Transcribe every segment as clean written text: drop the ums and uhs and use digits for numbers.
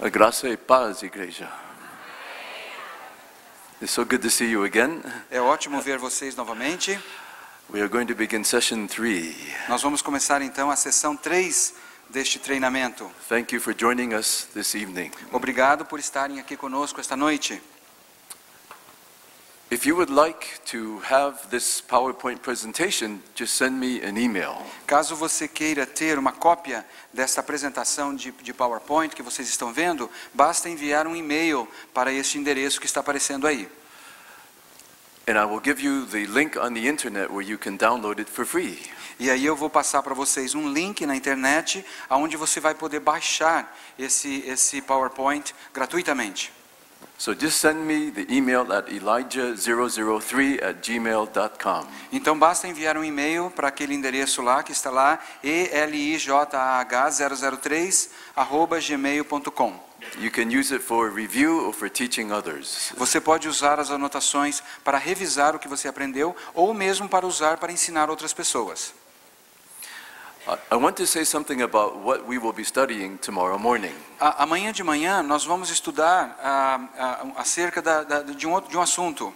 A graça e paz, igreja. It's so good to see you again. É ótimo ver vocês novamente. We are going to begin session 3. Nós vamos começar então a sessão 3 deste treinamento. Thank you for joining us this evening. Obrigado por estarem aqui conosco esta noite. If you would like to have this PowerPoint presentation, just send me an email. Caso você queira ter uma cópia desta apresentação de PowerPoint que vocês estão vendo, basta enviar um e-mail para este endereço que está aparecendo aí. And I will give you the link on the internet where you can download it for free. E aí eu vou passar para vocês um link na internet onde você vai poder baixar esse PowerPoint gratuitamente. So just send me the email at elijah003@gmail.com. Então basta enviar um e-mail para aquele endereço lá que está lá, elijah003@gmail.com. You can use it for review or for teaching others. Você pode usar as anotações para revisar o que você aprendeu ou mesmo para usar para ensinar outras pessoas. I want to say something about what we will be studying tomorrow morning. Amanhã de manhã nós vamos estudar acerca de um assunto.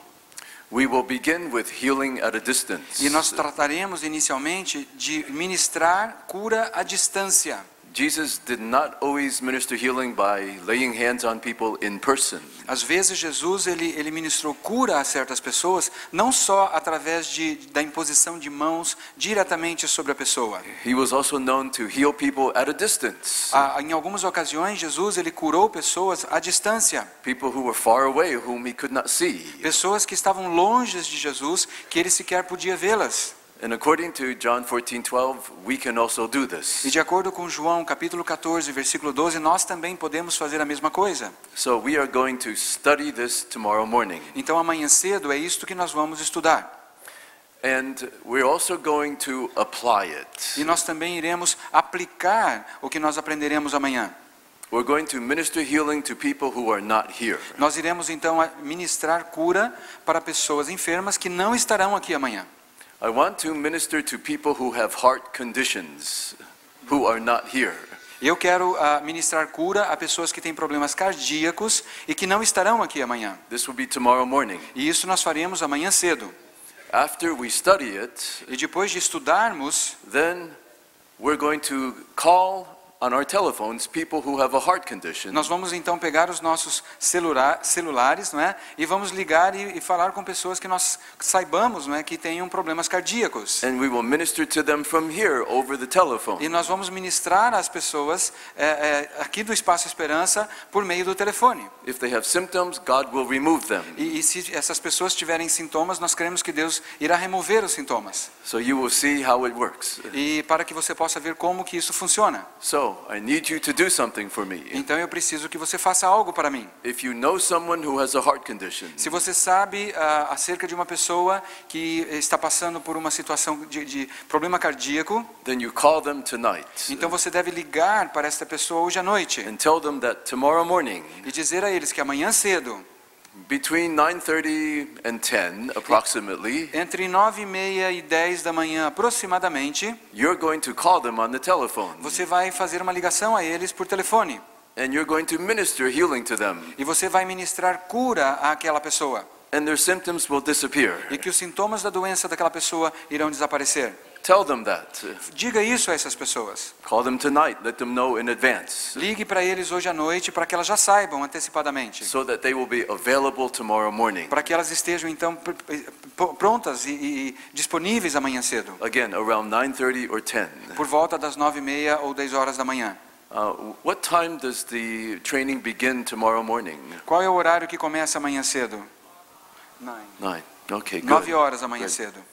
We will begin with healing at a distance. E nós trataremos inicialmente de ministrar cura à distância. Jesus did not always minister healing by laying hands on people in person. Às vezes Jesus ele ministrou cura a certas pessoas, não só através da imposição de mãos diretamente sobre a pessoa. He was also known to heal people at a distance. Em algumas ocasiões Jesus ele curou pessoas à distância. People who were far away, whom he could not see. Pessoas que estavam longe de Jesus, que ele sequer podia vê-las. And according to John 14:12, we can also do this. E de acordo com João capítulo 14, versículo 12, nós também podemos fazer a mesma coisa. So we are going to study this tomorrow morning. Então amanhã cedo é isto que nós vamos estudar. And we're also going to apply it. E nós também iremos aplicar o que nós aprenderemos amanhã. We're going to minister healing to people who are not here. Nós iremos então ministrar cura para pessoas enfermas que não estarão aqui amanhã. I want to minister to people who have heart conditions, who are not here. Eu quero ministrar cura a pessoas que têm problemas cardíacos e que não estarão aqui amanhã. This will be tomorrow morning. E isso nós faremos amanhã cedo. After we study it, E depois de estudarmos, then we're going to call on our telephones people who have a heart condition. nós vamos então pegar os nossos celulares, não é? E vamos ligar e falar com pessoas que nós saibamos, não é, que tenham problemas cardíacos. And we will minister to them from here over the telephone. E nós vamos ministrar às pessoas aqui do Espaço Esperança por meio do telefone. If they have symptoms, God will remove them. E se essas pessoas tiverem sintomas, nós cremos que Deus irá remover os sintomas. So you will see how it works. E para que você possa ver como que isso funciona. So I need you to do something for me. Então eu preciso que você faça algo para mim. If you know someone who has a heart condition, Se você sabe acerca de uma pessoa que está passando por uma situação de problema cardíaco, then you call them tonight então você deve ligar para esta pessoa hoje à noite and tell them that tomorrow morning, e dizer a eles que amanhã cedo, between 9:30 and 10 approximately, entre 9h30 e 10 da manhã aproximadamente, you're going to call them on the telephone. você vai fazer uma ligação a eles por telefone. And you're going to minister healing to them. E você vai ministrar cura àquela pessoa. And their symptoms will disappear. E que os sintomas da doença daquela pessoa irão desaparecer. Tell them that. Diga isso a essas pessoas. Call them tonight. Let them know in advance. Ligue para eles hoje à noite para que elas já saibam antecipadamente. So that they will be available tomorrow morning. Para que elas estejam então prontas e disponíveis amanhã cedo. Again, around 9:30 or 10. Por volta das 9h30 ou 10 horas da manhã. What time does the training begin tomorrow morning? Qual é o horário que começa amanhã cedo? 9. Okay, good. 9 horas amanhã Good. cedo.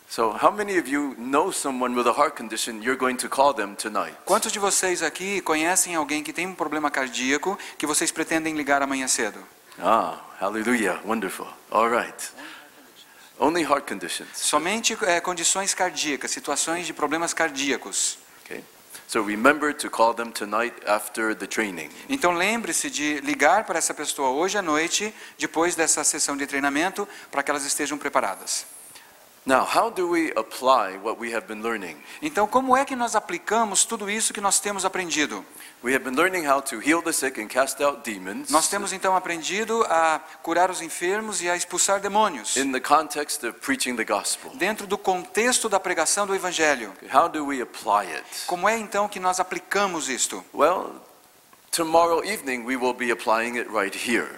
So, how many of you know someone with a heart condition? You're going to call them tonight. Quantos de vocês aqui conhecem alguém que tem um problema cardíaco que vocês pretendem ligar amanhã cedo? Hallelujah, wonderful. All right. Only heart conditions. Somente condições cardíacas, situações de problemas cardíacos. Okay. So remember to call them tonight after the training. Então lembre-se de ligar para essa pessoa hoje à noite, depois dessa sessão de treinamento, para que elas estejam preparadas. Now, how do we apply what we have been learning? Então, como é que nós aplicamos tudo isso que nós temos aprendido? We have been learning how to heal the sick and cast out demons Nós temos então aprendido a curar os enfermos e a expulsar demônios, in the context of preaching the gospel. dentro do contexto da pregação do Evangelho. How do we apply it? Como é então que nós aplicamos isto? Well, tomorrow evening we will be applying it right here.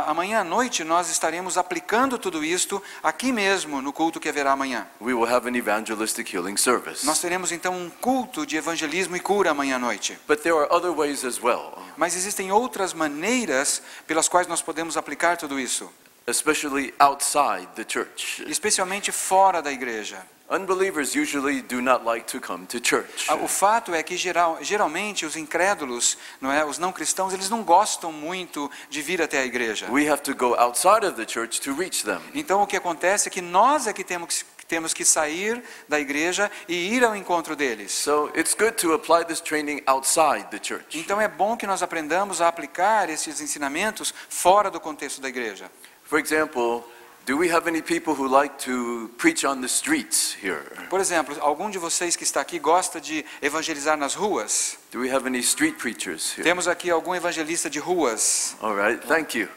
Amanhã à noite nós estaremos aplicando tudo isto aqui mesmo, no culto que haverá amanhã. We will have an evangelistic healing service. Nós teremos então um culto de evangelismo e cura amanhã à noite. But there are other ways as well, Mas existem outras maneiras pelas quais nós podemos aplicar tudo isso, especially outside the church. especialmente fora da igreja. Unbelievers usually do not like to come to church. O fato é que geralmente os incrédulos, não é, os não cristãos, eles não gostam muito de vir até a igreja. We have to go outside of the church to reach them. Então o que acontece é que nós é que temos que sair da igreja e ir ao encontro deles. So it's good to apply this training outside the church. Então é bom que nós aprendamos a aplicar esses ensinamentos fora do contexto da igreja. For example, do we have any people who like to preach on the streets here? Por exemplo, algum de vocês que está aqui gosta de evangelizar nas ruas? Do we have any street preachers here? Temos aqui algum evangelista de ruas? All right, thank you.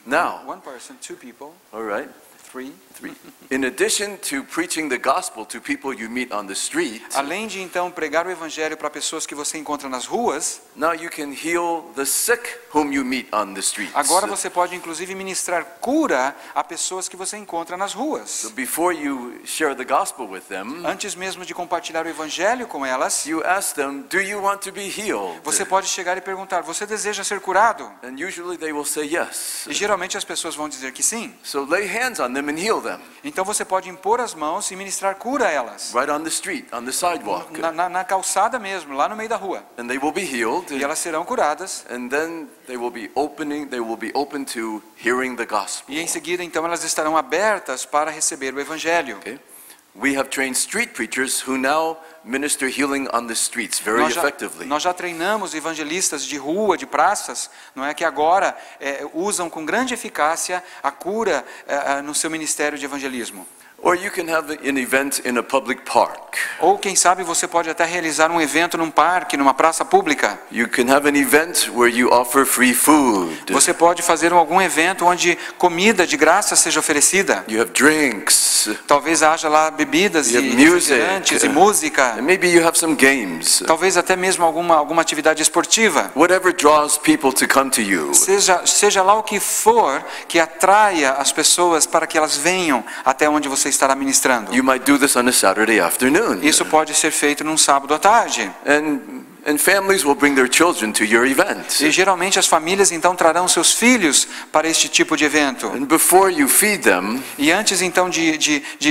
Now, One person, two people, all right. three. In addition to preaching the gospel to people you meet on the street, Além de então pregar o evangelho para pessoas que você encontra nas ruas, now you can heal the sick whom you meet on the streets. agora você pode inclusive ministrar cura a pessoas que você encontra nas ruas. So before you share the gospel with them, Antes mesmo de compartilhar o evangelho com elas, you ask them, do you want to be healed? você pode chegar e perguntar: você deseja ser curado? And usually they will say yes. E geralmente as pessoas vão dizer que sim. So lay hands on them and heal them. Então você pode impor as mãos e ministrar cura a elas. Right on the street, on the sidewalk. Na calçada mesmo, lá no meio da rua. And they will be healed. E elas serão curadas. And then they will be open to hearing the gospel. E em seguida então elas estarão abertas para receber o evangelho. Okay? We have trained street preachers who now minister healing on the streets very effectively. Nós já treinamos evangelistas de rua, de praças, não é, que agora usam com grande eficácia a cura no seu ministério de evangelismo. Or you can have an event in a public park. Ou quem sabe você pode até realizar um evento num parque, numa praça pública. You can have an event where you offer free food. Você pode fazer algum evento onde comida de graça seja oferecida. You have drinks. Talvez haja lá bebidas e You have music. refrigerantes e música. And maybe you have some games. Talvez até mesmo alguma atividade esportiva. Whatever draws people to come to you. Seja lá o que for que atraia as pessoas para que elas venham até onde você estará ministrando. You might do this on a Saturday afternoon. Isso pode ser feito num sábado à tarde. And families will bring their children to your event. E geralmente as famílias então trarão seus filhos para este tipo de evento. And before you feed them, E antes então de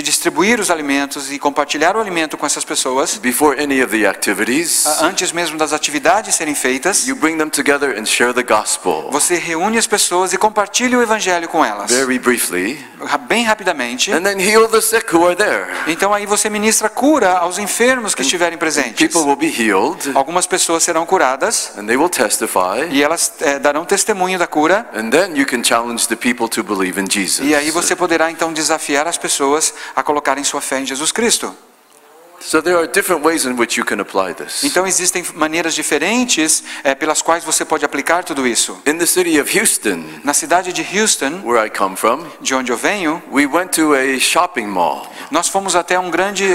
distribuir os alimentos e compartilhar o alimento com essas pessoas, before any of the activities, antes mesmo das atividades serem feitas, you bring them together and share the gospel. você reúne as pessoas e compartilha o evangelho com elas. Very briefly. Bem rapidamente. And then heal the sick who are there. Então aí você ministra cura aos enfermos que estiverem presentes. People will be healed. Algumas pessoas serão curadas And they will testify. e elas darão testemunho da cura. And then you can challenge the people to believe in Jesus. E aí você poderá então desafiar as pessoas a colocarem sua fé em Jesus Cristo. So there are different ways in which you can apply this. Então existem maneiras diferentes pelas quais você pode aplicar tudo isso. In the city of Houston, Na cidade de Houston, where I come from, de onde eu venho, we went to a shopping mall. nós fomos até um grande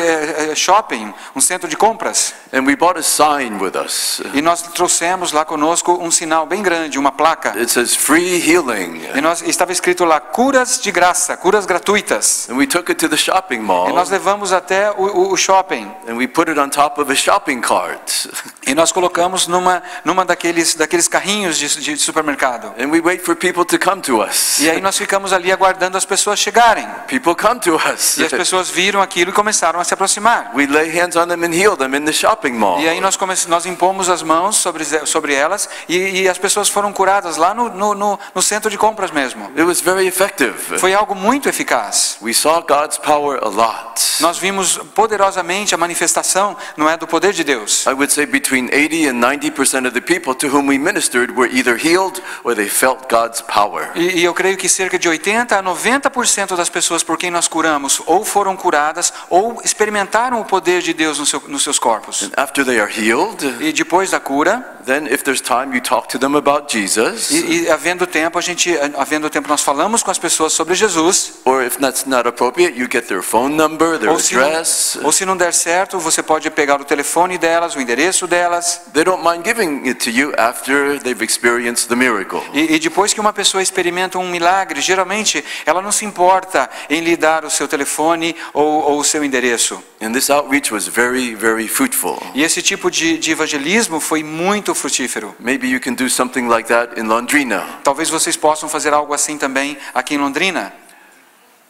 shopping, um centro de compras. And we bought a sign with us. E nós trouxemos lá conosco um sinal bem grande, uma placa. It says free healing. E estava escrito lá, curas de graça, curas gratuitas. And we took it to the shopping E mall. nós levamos até o shopping. And we put it on top of a shopping cart. E nós colocamos numa daqueles carrinhos de supermercado. And we wait for people to come to us. E aí nós ficamos ali aguardando as pessoas chegarem. People come to us. E as pessoas viram aquilo e começaram a se aproximar. We lay hands on them and heal them in the shopping mall. E aí nós impomos as mãos sobre elas e as pessoas foram curadas lá no centro de compras mesmo. It was very effective. Foi algo muito eficaz. We saw God's power a lot. Nós vimos poderosamente realmente a manifestação, não é, do poder de Deus. I would say between 80 and 90% of the people to whom we ministered were either healed or they felt God's power. E eu creio que cerca de 80 a 90% das pessoas por quem nós curamos ou foram curadas ou experimentaram o poder de Deus nos seus corpos. And after they are healed, E depois da cura, then if there's time you talk to them about Jesus. e havendo tempo nós falamos com as pessoas sobre Jesus. Or if that's not appropriate, you get their phone number, their address. Ou se não der certo, você pode pegar o telefone delas, o endereço delas. They don't mind giving it to you after they've experienced the miracle. E depois que uma pessoa experimenta um milagre, geralmente ela não se importa em lhe dar o seu telefone ou o seu endereço. And this outreach was very, very fruitful. E esse tipo de evangelismo foi muito frutífero. Maybe you can do something like that in Londrina. Talvez vocês possam fazer algo assim também aqui em Londrina.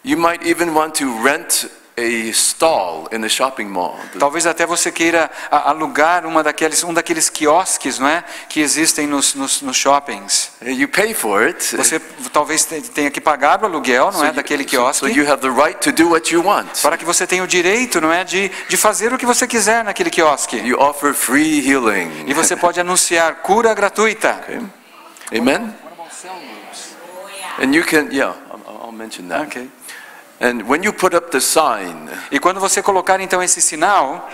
You might even want to rent a stall in a shopping mall. Talvez até você queira alugar um daqueles quiosques, não é, que existem nos shoppings. You pay for it. Você talvez tenha que pagar o aluguel, não é, daquele quiosque. So you have the right to do what you want. Para que você tenha o direito, não é, de fazer o que você quiser naquele quiosque. You offer free healing. E você pode anunciar cura gratuita. Okay. Amen. And you can, I'll mention that. Okay. And when you put up the sign, E quando você colocar então esse sinal,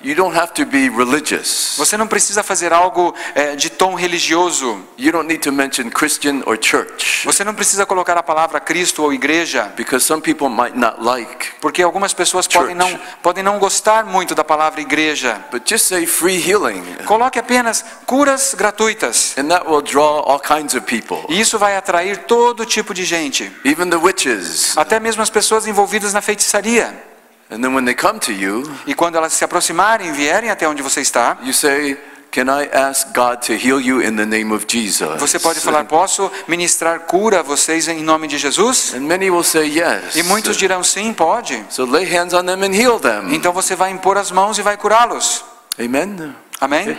you don't have to be religious. você não precisa fazer algo de tom religioso. You don't need to mention Christian or church, Você não precisa colocar a palavra Cristo ou igreja, because some people might not like. porque algumas pessoas Church. podem não gostar muito da palavra igreja. But just say free healing, Coloque apenas curas gratuitas. and that will draw all kinds of people, E isso vai atrair todo tipo de gente, even the witches. até mesmo as pessoas envolvidas na feitiçaria. And then when they come to you, E quando elas se aproximarem e vierem até onde você está, you say, "Can I ask God to heal you in the name of Jesus?" você pode falar: posso ministrar cura a vocês em nome de Jesus? And many will say yes. E muitos dirão: sim, pode. So lay hands on them and heal them. Então você vai impor as mãos e vai curá-los. Amen. Amém?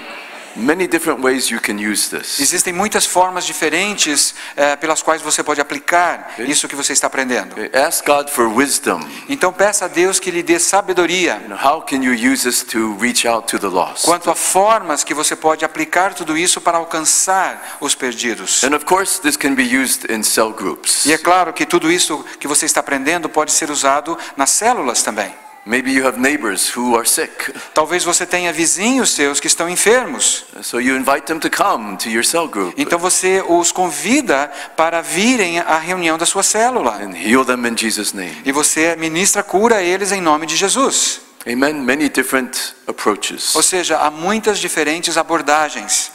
Many different ways you can use this. Existem muitas formas diferentes pelas quais você pode aplicar isso que você está aprendendo. Okay, ask God for wisdom. Então peça a Deus que lhe dê sabedoria How can you use this to reach out to the lost? quanto a formas que você pode aplicar tudo isso para alcançar os perdidos. And of course, this can be used in cell groups. E é claro que tudo isso que você está aprendendo pode ser usado nas células também. Maybe you have neighbors who are sick, Talvez você tenha vizinhos seus que estão enfermos. so you invite them to come to your cell group Então você os convida para virem à reunião da sua célula. and heal them in Jesus' name. E você ministra cura a eles em nome de Jesus. Amen. Many different approaches. Ou seja, há muitas diferentes abordagens.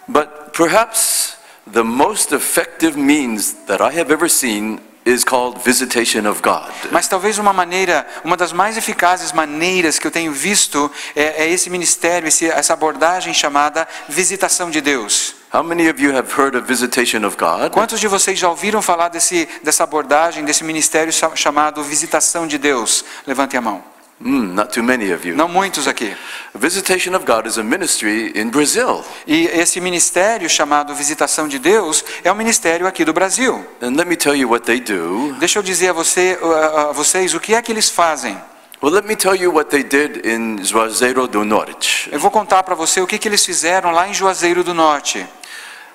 But perhaps the most effective means that I have ever seen is called visitation of God. Mas talvez uma das mais eficazes maneiras que eu tenho visto é esse ministério, essa abordagem chamada visitação de Deus. How many of you have heard of visitation of God? Quantos de vocês já ouviram falar dessa abordagem, desse ministério chamado visitação de Deus? Levante a mão. Not too many of you. Não muitos aqui. Visitation of God is a ministry in Brazil. E esse ministério chamado Visitação de Deus é um ministério aqui do Brasil. And let me tell you what they do. Deixa eu dizer a vocês o que é que eles fazem. Well, let me tell you what they did in Juazeiro do Norte. Eu vou contar para você o que eles fizeram lá em Juazeiro do Norte.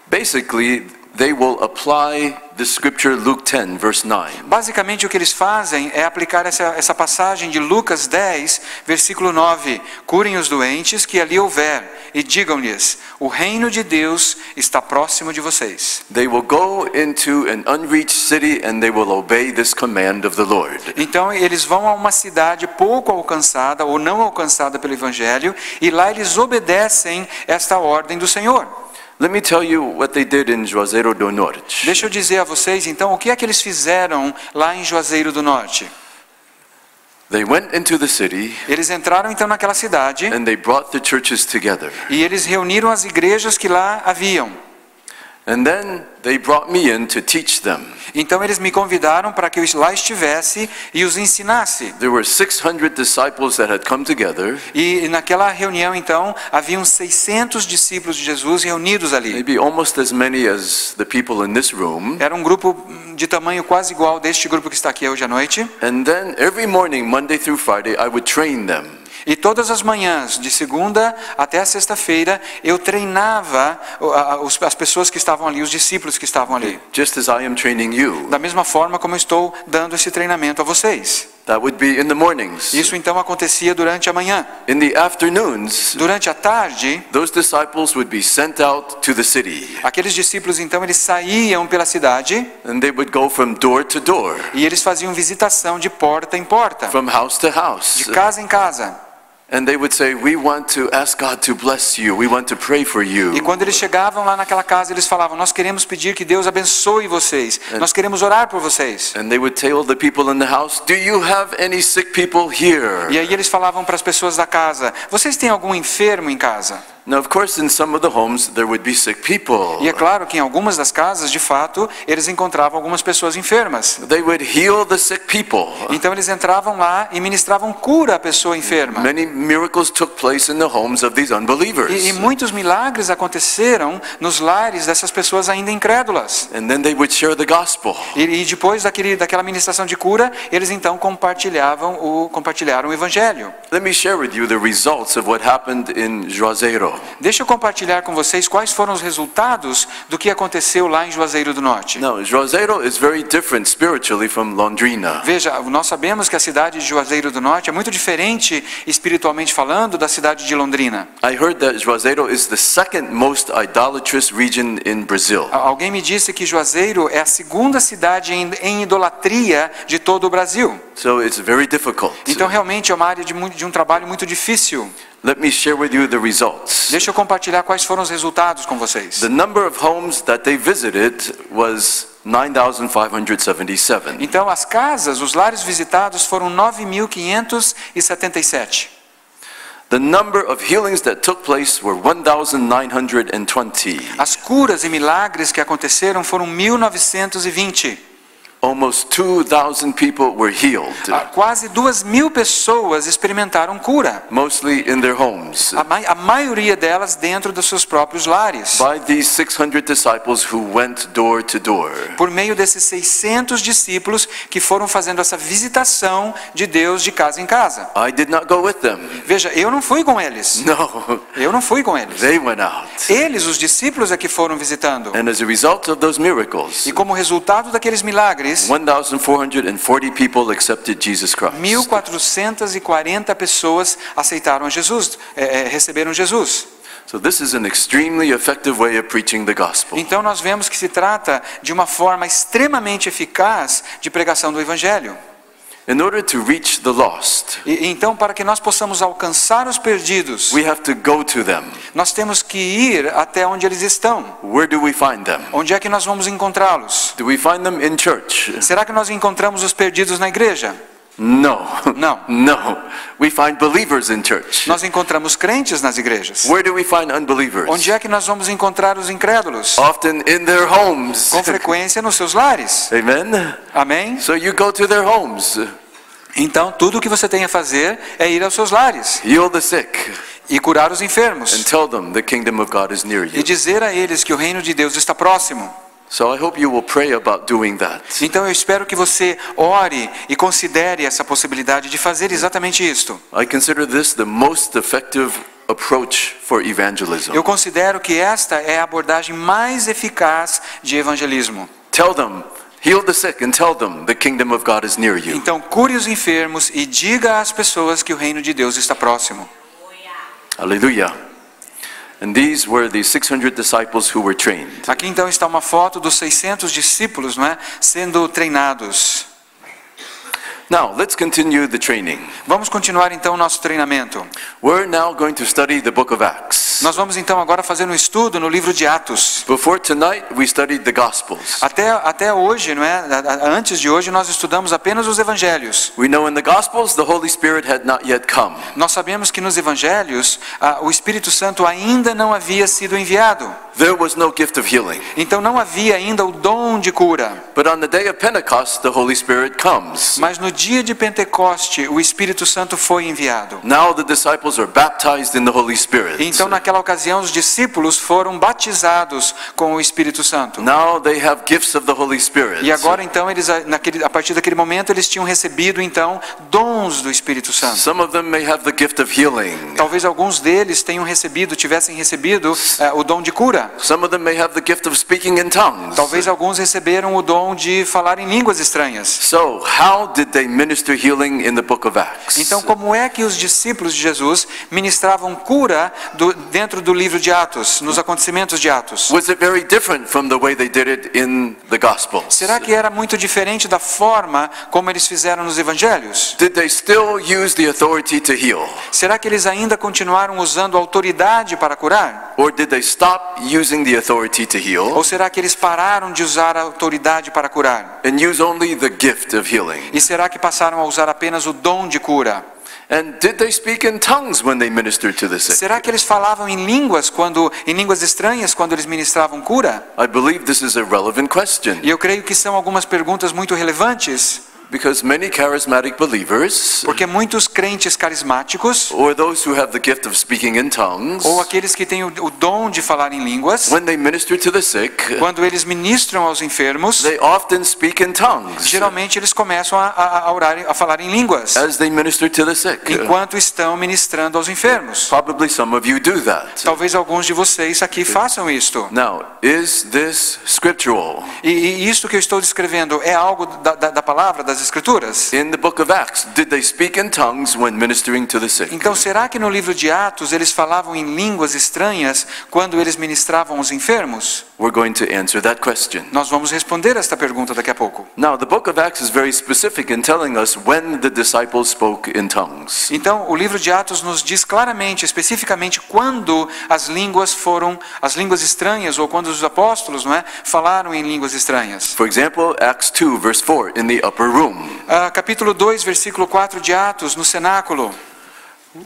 Basically, they will apply the scripture Luke 10, verse 9. Basicamente o que eles fazem é aplicar essa passagem de Lucas 10, versículo 9. Curem os doentes que ali houver e digam-lhes: o reino de Deus está próximo de vocês. They will go into an unreached city and they will obey this command of the Lord. Então eles vão a uma cidade pouco alcançada ou não alcançada pelo Evangelho e lá eles obedecem esta ordem do Senhor. Let me tell you what they did in Juazeiro do Norte. Deixa eu dizer a vocês então o que é que eles fizeram lá em Juazeiro do Norte. They went into the city Eles entraram então naquela cidade and they brought the churches together. e eles reuniram as igrejas que lá haviam. And then they brought me in to teach them. Então eles me convidaram para que eu lá estivesse e os ensinasse. There were 600 disciples that had come together, E naquela reunião, então, haviam 600 discípulos de Jesus reunidos ali. maybe almost as many as the people in this room. Era um grupo de tamanho quase igual deste grupo que está aqui hoje à noite. And then every morning, Monday through Friday, I would train them. E todas as manhãs, de segunda até a sexta-feira, eu treinava as pessoas que estavam ali, os discípulos que estavam ali. Just as I am training you. Da mesma forma como eu estou dando esse treinamento a vocês. That would be in the mornings. Isso então acontecia durante a manhã. In the afternoons, Durante a tarde, those disciples would be sent out to the city. aqueles discípulos então eles saíam pela cidade And they would go from door to door, e eles faziam visitação de porta em porta, from house to house. de casa em casa. And they would say, we want to ask God to bless you. We want to pray for you. E quando eles chegavam lá naquela casa, eles falavam: nós queremos pedir que Deus abençoe vocês. Nós queremos orar por vocês. And they would tell the people in the house, do you have any sick people here? E aí eles falavam para as pessoas da casa: vocês têm algum enfermo em casa? Now, of course, in some of the homes, there would be sick people. E é claro que em algumas das casas, de fato, eles encontravam algumas pessoas enfermas. They would heal the sick people. Então eles entravam lá e ministravam cura à pessoa enferma. Many miracles took place in the homes of these unbelievers. E muitos milagres aconteceram nos lares dessas pessoas ainda incrédulas. And then they would share the gospel. E depois daquela ministração de cura, eles então compartilharam o evangelho. Let me share with you the results of what happened in Juazeiro. Deixa eu compartilhar com vocês quais foram os resultados do que aconteceu lá em Juazeiro do Norte. Now, Juazeiro is very different spiritually from Londrina. Veja, nós sabemos que a cidade de Juazeiro do Norte é muito diferente espiritualmente falando da cidade de Londrina. I heard that Juazeiro is the second most idolatrous region in Brazil. Alguém me disse que Juazeiro é a segunda cidade em idolatria de todo o Brasil. So it's very difficult. Então realmente é uma área de um trabalho muito difícil. Let me share with you the results. Deixa eu compartilhar quais foram os resultados com vocês. The number of homes that they visited was 9,577. Então as casas, os lares visitados foram 9.577. The number of healings that took place were 1,920. As curas e milagres que aconteceram foram 1920. Almost 2,000 people were healed, Quase 2.000 pessoas experimentaram cura. mostly in their homes, A maioria delas dentro dos seus próprios lares. by these 600 disciples who went door to door. Por meio desses 600 discípulos que foram fazendo essa visitação de Deus de casa em casa. I did not go with them. Veja, eu não fui com eles. No, Eu não fui com eles. they went out. Eles, os discípulos, é que foram visitando. And as a result of those miracles, E como resultado daqueles milagres, 1,440 people accepted Jesus Christ. 1.440 pessoas aceitaram a Jesus, receberam Jesus. So this is an extremely effective way of preaching the gospel. Então nós vemos que se trata de uma forma extremamente eficaz de pregação do Evangelho. In order to reach the lost, Então, para que nós possamos alcançar os perdidos, we have to go to them. nós temos que ir até onde eles estão. Where do we find them? Onde é que nós vamos encontrá-los? Do we find them in church? Será que nós encontramos os perdidos na igreja? No. Não. No. We find believers in church. Nós encontramos crentes nas igrejas. Where do we find unbelievers? Onde é que nós vamos encontrar os incrédulos? Often in their homes. Com frequência nos seus lares. Amen. Amém? So you go to their homes. Então, tudo o que você tem a fazer é ir aos seus lares Heal the sick e curar os and enfermos tell them the kingdom of God is near e you. dizer a eles que o reino de Deus está próximo. So I hope you will pray about doing that. Então eu espero que você ore e considere essa possibilidade de fazer exatamente isto. I consider this the most effective approach for evangelism. Eu considero que esta é a abordagem mais eficaz de evangelismo. Tell them, heal the sick and tell them the kingdom of God is near you. Então cure os enfermos e diga às pessoas que o reino de Deus está próximo. Hallelujah. And these were the 600 disciples who were trained. Aqui então está uma foto dos 600 discípulos, não é? Sendo treinados. Now, let's continue the training. Vamos continuar então o nosso treinamento. We're now going to study the book of Acts. Nós vamos então agora fazer um estudo no livro de Atos. Before tonight, we studied the Gospels. Até hoje, não é? Antes de hoje, nós estudamos apenas os evangelhos. We know in the Gospels the Holy Spirit had not yet come. Nós sabemos que nos evangelhos o Espírito Santo ainda não havia sido enviado. there was no gift of healing. Então não havia ainda o dom de cura. But on the day of Pentecost, the Holy Spirit comes. Mas no dia de Pentecoste, o Espírito Santo foi enviado. Now the disciples are baptized in the Holy Spirit. Então naquela ocasião os discípulos foram batizados com o Espírito Santo. Now they have gifts of the Holy Spirit. E agora então eles a partir daquele momento eles tinham recebido então dons do Espírito Santo. Some of them may have the gift of healing. Talvez alguns deles tivessem recebido o dom de cura. Some of them may have the gift of speaking in tongues. Talvez alguns receberam o dom de falar em línguas estranhas. So, how did they minister healing in the book of Acts? Então, como é que os discípulos de Jesus ministravam cura dentro do livro de Atos, nos acontecimentos de Atos? Was it very different from the way they did it in the Gospels? Será que era muito diferente da forma como eles fizeram nos evangelhos? Did they still use the authority to heal? Será que eles ainda continuaram usando a autoridade para curar? Or did they stop using the authority to heal Ou será que eles pararam de usar a autoridade para curar? and use only the gift of healing? E será que passaram a usar apenas o dom de cura? And did they speak in tongues when they ministered to the sick? Será que eles falavam em línguas estranhas quando eles ministravam cura? I believe this is a relevant question E eu creio que são algumas perguntas muito relevantes, because many charismatic believers, porque muitos crentes carismáticos or those who have the gift of speaking in tongues, ou aqueles que têm o dom de falar em línguas, when they minister to the sick, quando eles ministram aos enfermos, they often speak in tongues geralmente eles começam a orar, a falar em línguas, as they minister to the sick. enquanto estão ministrando aos enfermos. Probably some of you do that. Talvez alguns de vocês aqui façam isto. Now, is this scriptural? E isso que eu estou descrevendo é algo da palavra, das Escrituras? In the book of Acts, did they speak in tongues when ministering to the sick? Então, será que no livro de Atos eles falavam em línguas estranhas quando eles ministravam aos enfermos? We're going to answer that question. Nós vamos responder esta pergunta daqui a pouco. Now, the book of Acts is very specific in telling us when the disciples spoke in tongues. Então, o livro de Atos nos diz claramente, especificamente, quando as línguas estranhas, ou quando os apóstolos, falaram em línguas estranhas. For example, Acts 2, verse 4, in the upper room. Capítulo 2, versículo 4 de Atos, no cenáculo.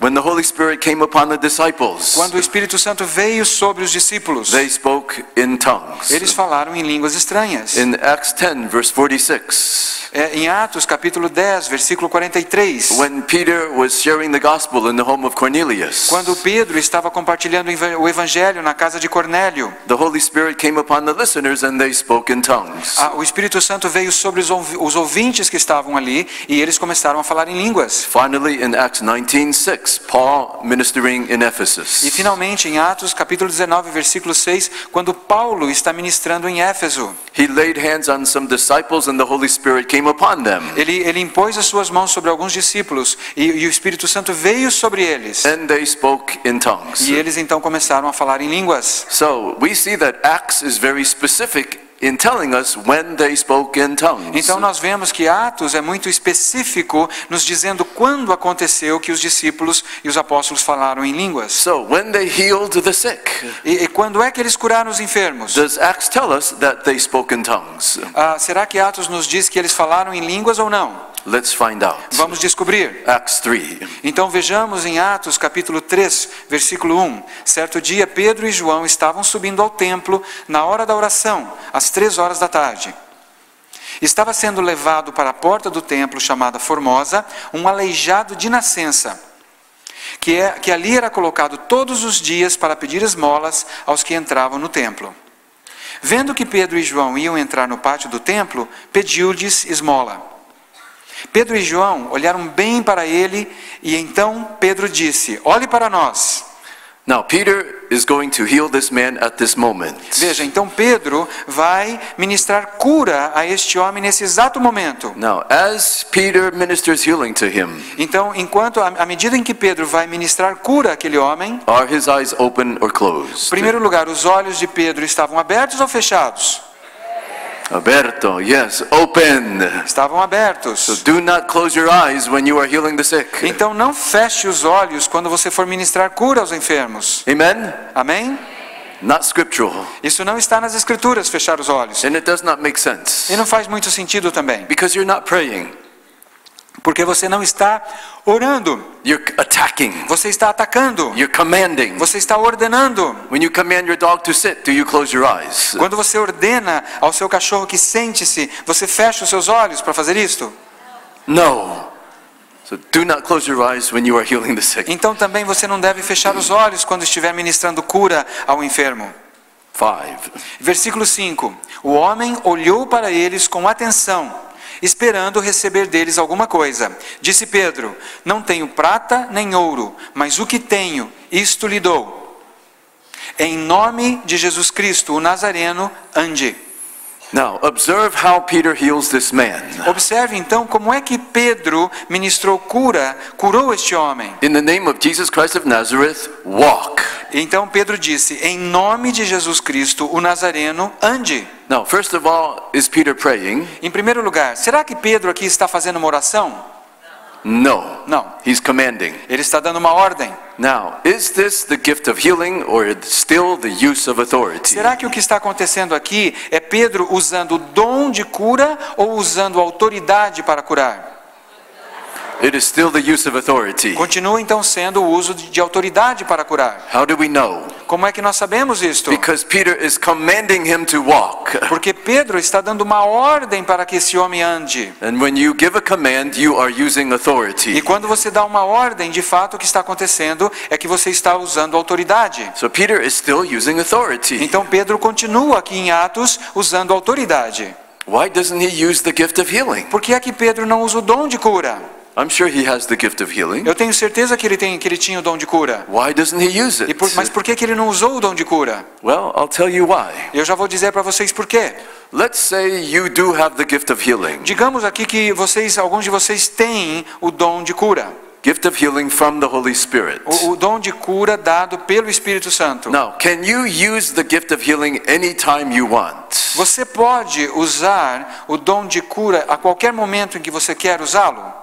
When the Holy Spirit came upon the disciples, Quando o Espírito Santo veio sobre os discípulos, they spoke in tongues. eles falaram em línguas estranhas. In Acts 10, verse 46, Em Atos, capítulo 10, versículo 43, when Peter was sharing the gospel in the home of Cornelius, quando Pedro estava compartilhando o evangelho na casa de Cornélio, the Holy Spirit came upon the listeners and they spoke in tongues. o Espírito Santo veio sobre os ouvintes que estavam ali e eles começaram a falar em línguas. Finally, in Acts 19:6, Paul ministering in Ephesus. E finalmente, em Atos, capítulo 19, versículo 6, quando Paulo está ministrando em Éfeso, He laid hands on some disciples and the Holy Spirit came upon them. ele impôs as suas mãos sobre alguns discípulos e o Espírito Santo veio sobre eles. And they spoke in tongues. E eles então começaram a falar em línguas. So, we see that Acts is very specific in telling us when they spoke in tongues. Então nós vemos que Atos é muito específico, nos dizendo quando aconteceu que os discípulos e os apóstolos falaram em línguas. So, when they healed the sick, E quando é que eles curaram os enfermos? does Acts tell us that they spoke in tongues? Será que Atos nos diz que eles falaram em línguas ou não? Let's find out. Vamos descobrir. Acts 3. Então vejamos em Atos capítulo 3, versículo 1. Certo dia Pedro e João estavam subindo ao templo na hora da oração, às 3 horas da tarde. Estava sendo levado para a porta do templo chamada Formosa, um aleijado de nascença, que ali era colocado todos os dias para pedir esmolas aos que entravam no templo. Vendo que Pedro e João iam entrar no pátio do templo, pediu-lhes esmola. Pedro e João olharam bem para ele e então Pedro disse: "Olhe para nós." Now, Peter is going to heal this man at this moment. Veja, então Pedro vai ministrar cura a este homem nesse exato momento. Now, as Peter ministers healing to him, Então, à medida em que Pedro vai ministrar cura àquele homem, are his eyes open or closed? em primeiro lugar, os olhos de Pedro estavam abertos ou fechados? Aberto, yes, open. Estavam abertos. So do not close your eyes when you are healing the sick. Então não feche os olhos quando você for ministrar cura aos enfermos. Amen? Amém? Not scriptural. Isso não está nas Escrituras, fechar os olhos. And it does not make sense. E não faz muito sentido também. Because you're not praying. Porque você não está orando, You're attacking. você está atacando, You're commanding. você está ordenando. When you command your dog to sit, do you close your eyes? Quando você ordena ao seu cachorro que sente-se, você fecha os seus olhos para fazer isto? No. So do not close your eyes when you are healing the sick. Então também você não deve fechar os olhos quando estiver ministrando cura ao enfermo. 5. Versículo 5. O homem olhou para eles com atenção, esperando receber deles alguma coisa. Disse Pedro: não tenho prata nem ouro, mas o que tenho, isto lhe dou. Em nome de Jesus Cristo, o Nazareno, ande. Now, observe how Peter heals this man. Observe então como é que Pedro ministrou curou este homem. In the name of Jesus Christ of Nazareth, walk. Então Pedro disse: em nome de Jesus Cristo, o Nazareno, ande. Now, first of all, is Peter praying? Em primeiro lugar, será que Pedro aqui está fazendo uma oração? No. Não. He's commanding. Ele está dando uma ordem. Now, is this the gift of healing or still the use of authority? Será que o que está acontecendo aqui é Pedro usando o dom de cura ou usando autoridade para curar? It is still the use of authority. Continua então sendo o uso de autoridade para curar. How do we know? Como é que nós sabemos isto? Because Peter is commanding him to walk. Porque Pedro está dando uma ordem para que esse homem ande. And when you give a command, you are using E authority. quando você dá uma ordem, de fato o que está acontecendo é que você está usando autoridade. So Peter is still using authority. Então Pedro continua aqui em Atos usando autoridade. Why doesn't he use the gift of healing? Por que é que Pedro não usa o dom de cura? I'm sure he has the gift of healing. Eu tenho certeza que ele tinha o dom de cura. Why doesn't he use it? Mas por que ele não usou o dom de cura? Well, I'll tell you why. Eu já vou dizer para vocês por quê. Let's say you do have the gift of healing. Digamos aqui que alguns de vocês têm o dom de cura. Gift of healing from the Holy Spirit. O dom de cura dado pelo Espírito Santo. Now, can you use the gift of healing anytime you want? Você pode usar o dom de cura a qualquer momento em que você quer usá-lo?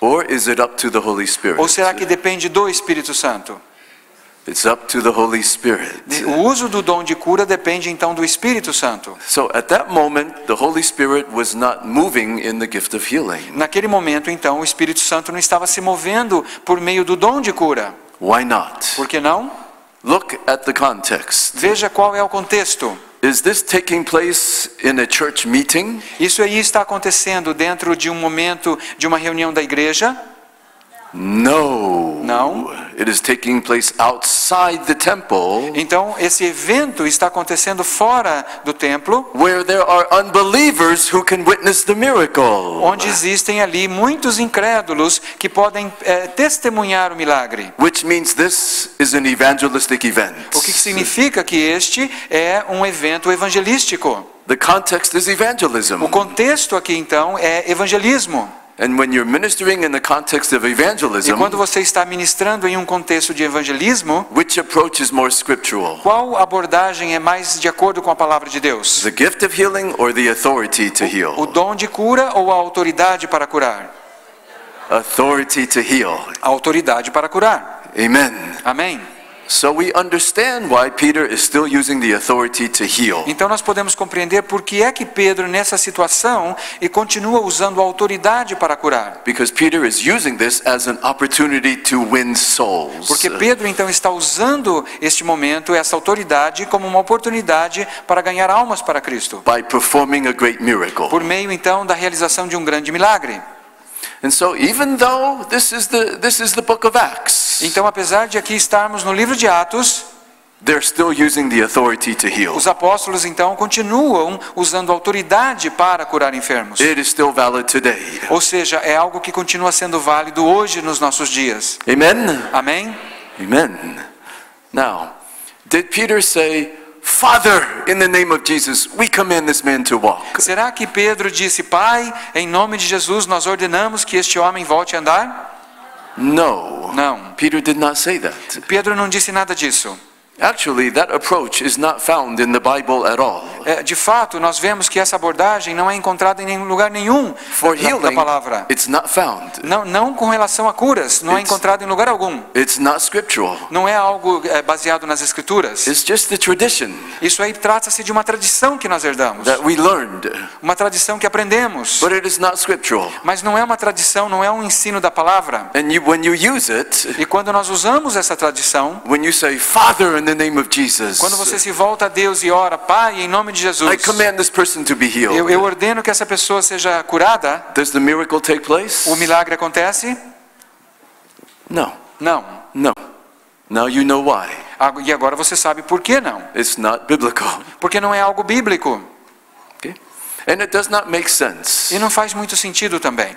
Or is it up to the Holy Spirit? Ou será que depende do Espírito Santo? It's up to the Holy Spirit. O uso do dom de cura depende então do Espírito Santo. So at that moment, the Holy Spirit was not moving in the gift of healing. Naquele momento então o Espírito Santo não estava se movendo por meio do dom de cura. Why not? Por que não? Look at the context. Veja qual é o contexto. Is this taking place in a church meeting? Isso aí está acontecendo dentro de um momento de uma reunião da igreja? No. Não. It is taking place outside the temple, Então esse evento está acontecendo fora do templo, where there are unbelievers who can witness the miracle. onde existem ali muitos incrédulos que podem testemunhar o milagre. Which means this is an evangelistic event. O que significa que este é um evento evangelístico. The context is evangelism. O contexto aqui então é evangelismo. And when you're ministering in the context of E evangelism, quando você está ministrando em um contexto de evangelismo, which approach is more scriptural? qual abordagem é mais de acordo com a palavra de Deus? The gift of healing or the authority to O heal? dom de cura ou a autoridade para curar? Authority to heal. A autoridade para curar. Amen. Amém? So we understand why Peter is still using the authority to heal. Então nós podemos compreender por que é que Pedro nessa situação e continua usando a autoridade para curar. Because Peter is using this as an opportunity to win souls. Porque Pedro então está usando este momento, essa autoridade, como uma oportunidade para ganhar almas para Cristo. By performing a great miracle. Por meio então da realização de um grande milagre. And so even though this is the book of Acts, Então, apesar de aqui estarmos no livro de Atos, they're still using the authority to heal. os apóstolos então continuam usando autoridade para curar enfermos. It is still valid today. Ou seja, é algo que continua sendo válido hoje nos nossos dias. Amen? Amém? Amen. Now, did Peter say, Father, in the name of Jesus, we command this man to walk? Será que Pedro disse: Pai, em nome de Jesus, nós ordenamos que este homem volte a andar? No. Não. Peter did not say that. Pedro não disse nada disso. Actually, that approach is not found in the Bible at all. De fato, nós vemos que essa abordagem não é encontrada em lugar nenhum For da healing, palavra. it's not found. Não com relação a curas, não é encontrado em lugar algum. It's not scriptural. Não é algo baseado nas escrituras. It's just the tradition Isso aí trata-se de uma tradição que nós herdamos, that we learned. uma tradição que aprendemos. But it is not scriptural. Mas não é uma tradição, não é um ensino da palavra. And when you use it, E quando nós usamos essa tradição, when you say, Father, in the name of Jesus, quando você se volta a Deus e ora, Pai, em nome de Jesus, I command this person to be healed. eu ordeno que essa pessoa seja curada, Does the miracle take place? o milagre acontece? No. Não. No. Now you know why. E agora você sabe por que não. It's not biblical. Porque não é algo bíblico. Okay? And it does not make sense. E não faz muito sentido também.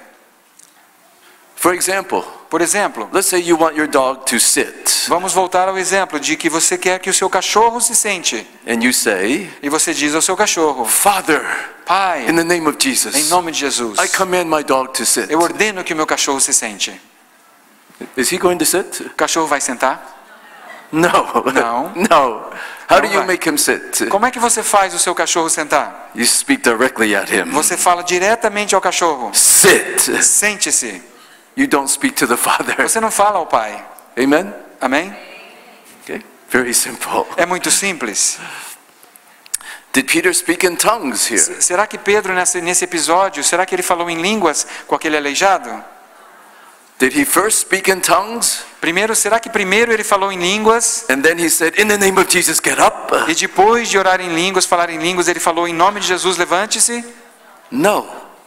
For example, Por exemplo, let's say you want your dog to sit, vamos voltar ao exemplo de que você quer que o seu cachorro se sente. and you say, E você diz ao seu cachorro, Father, Pai, in the name of em Jesus, nome de Jesus, I command my dog to sit. eu ordeno que o meu cachorro se sente. Is he going to sit? O cachorro vai sentar? No. No. No. How do Não you vai. make him sit? Como é que você faz o seu cachorro sentar? You speak directly at him. Você fala diretamente ao cachorro. Sit. Sente-se. You don't speak to the Father. Você não fala ao Pai. Amen? Amém? Okay. Very simple. É muito simples. Did Peter speak in tongues here? Será que Pedro, nesse episódio, será que ele falou em línguas com aquele aleijado? Did he first speak in tongues? Será que primeiro ele falou em línguas? And then he said, in the name of Jesus, get up? E depois de orar em línguas, falar em línguas, ele falou em nome de Jesus, levante-se? No.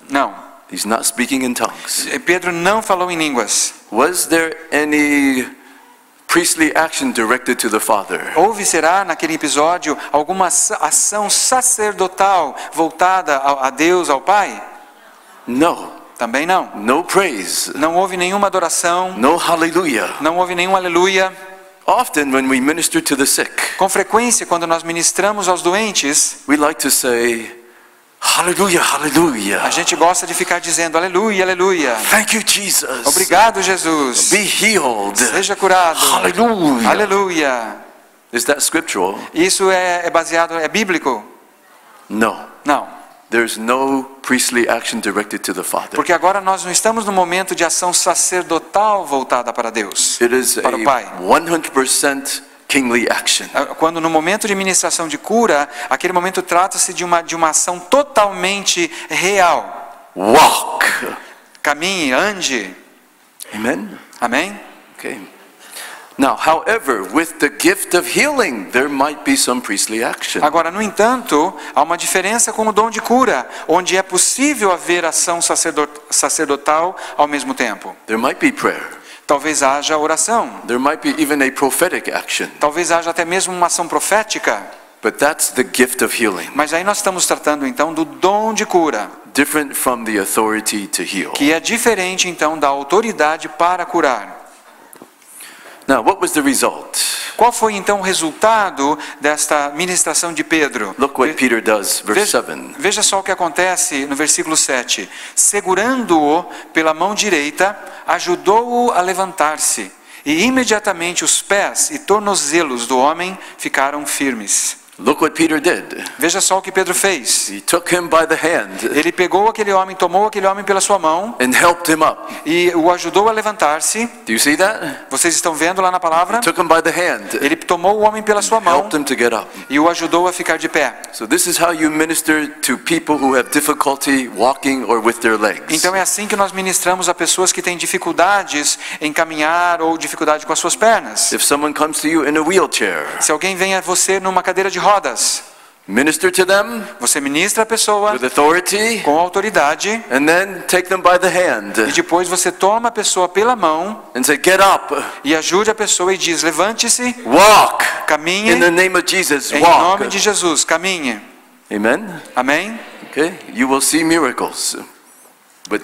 Não. He's not speaking in tongues. Pedro não falou em línguas. Was there any priestly action directed to the Father? Será, naquele episódio, alguma ação sacerdotal voltada a Deus, ao Pai? No. Também não. No praise. Não houve nenhuma adoração, No hallelujah. não houve nenhum aleluia. Often when we minister to the sick, Com frequência, quando nós ministramos aos doentes, we like to say, hallelujah, hallelujah. a gente gosta de ficar dizendo aleluia, aleluia. Thank you, Jesus. Obrigado, Jesus. Be healed. Seja curado. Hallelujah. Aleluia. Is that scriptural? Isso é bíblico? No. Não. There's no priestly action directed to the Father. Porque agora nós não estamos no momento de ação sacerdotal voltada para Deus, It is a para o Pai. 100% kingly action. Quando no momento de ministração de cura, aquele momento trata-se de uma ação totalmente real. Walk. Caminhe, ande. Amen? Amém? Okay. Now, however, with the gift of healing, there might be some priestly action. Agora, no entanto, há uma diferença com o dom de cura, onde é possível haver ação sacerdotal ao mesmo tempo. There might be prayer. Talvez haja oração. There might be even a prophetic action. Talvez haja até mesmo uma ação profética. But that's the gift of healing. Mas aí nós estamos tratando então do dom de cura, Different from the authority to heal. que é diferente então da autoridade para curar. Now, what was the result? Qual foi então o resultado desta ministração de Pedro? Look what Peter does, verse 7. Veja só o que acontece no versículo 7. Segurando-o pela mão direita, ajudou-o a levantar-se, e imediatamente os pés e tornozelos do homem ficaram firmes. Look what Peter did. Veja só o que Pedro fez. He took him by the hand Ele pegou aquele homem, tomou aquele homem pela sua mão and helped him up. e o ajudou a levantar-se. Do you see that? Vocês estão vendo lá na palavra? Took him by the hand, Ele tomou o homem pela sua mão helped him to get up. e o ajudou a ficar de pé. So this is how you minister to people who have difficulty walking or with their legs. Então é assim que nós ministramos a pessoas que têm dificuldades em caminhar ou dificuldade com as suas pernas. If someone comes to you in a wheelchair, Se alguém vem a você numa cadeira de rodas, minister to them você ministra a pessoa with authority com autoridade and then take them by the hand e depois você toma a pessoa pela mão and say, get up, e ajude a pessoa e diz, levante-se, walk, caminhe, in the name of Jesus, em walk. nome de Jesus, caminhe. Amen? Amém? Okay, you will see miracles, but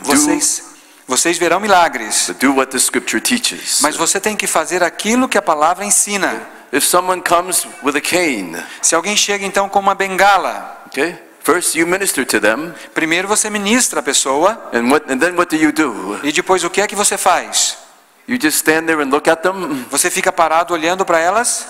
Vocês verão milagres, do what the scripture teaches. mas você tem que fazer aquilo que a palavra ensina. If someone comes with a cane, Se alguém chega então com uma bengala, okay, first you minister to them, primeiro você ministra a pessoa and then what do? e depois o que é que você faz? You just stand there and look at them? Você fica parado olhando para elas?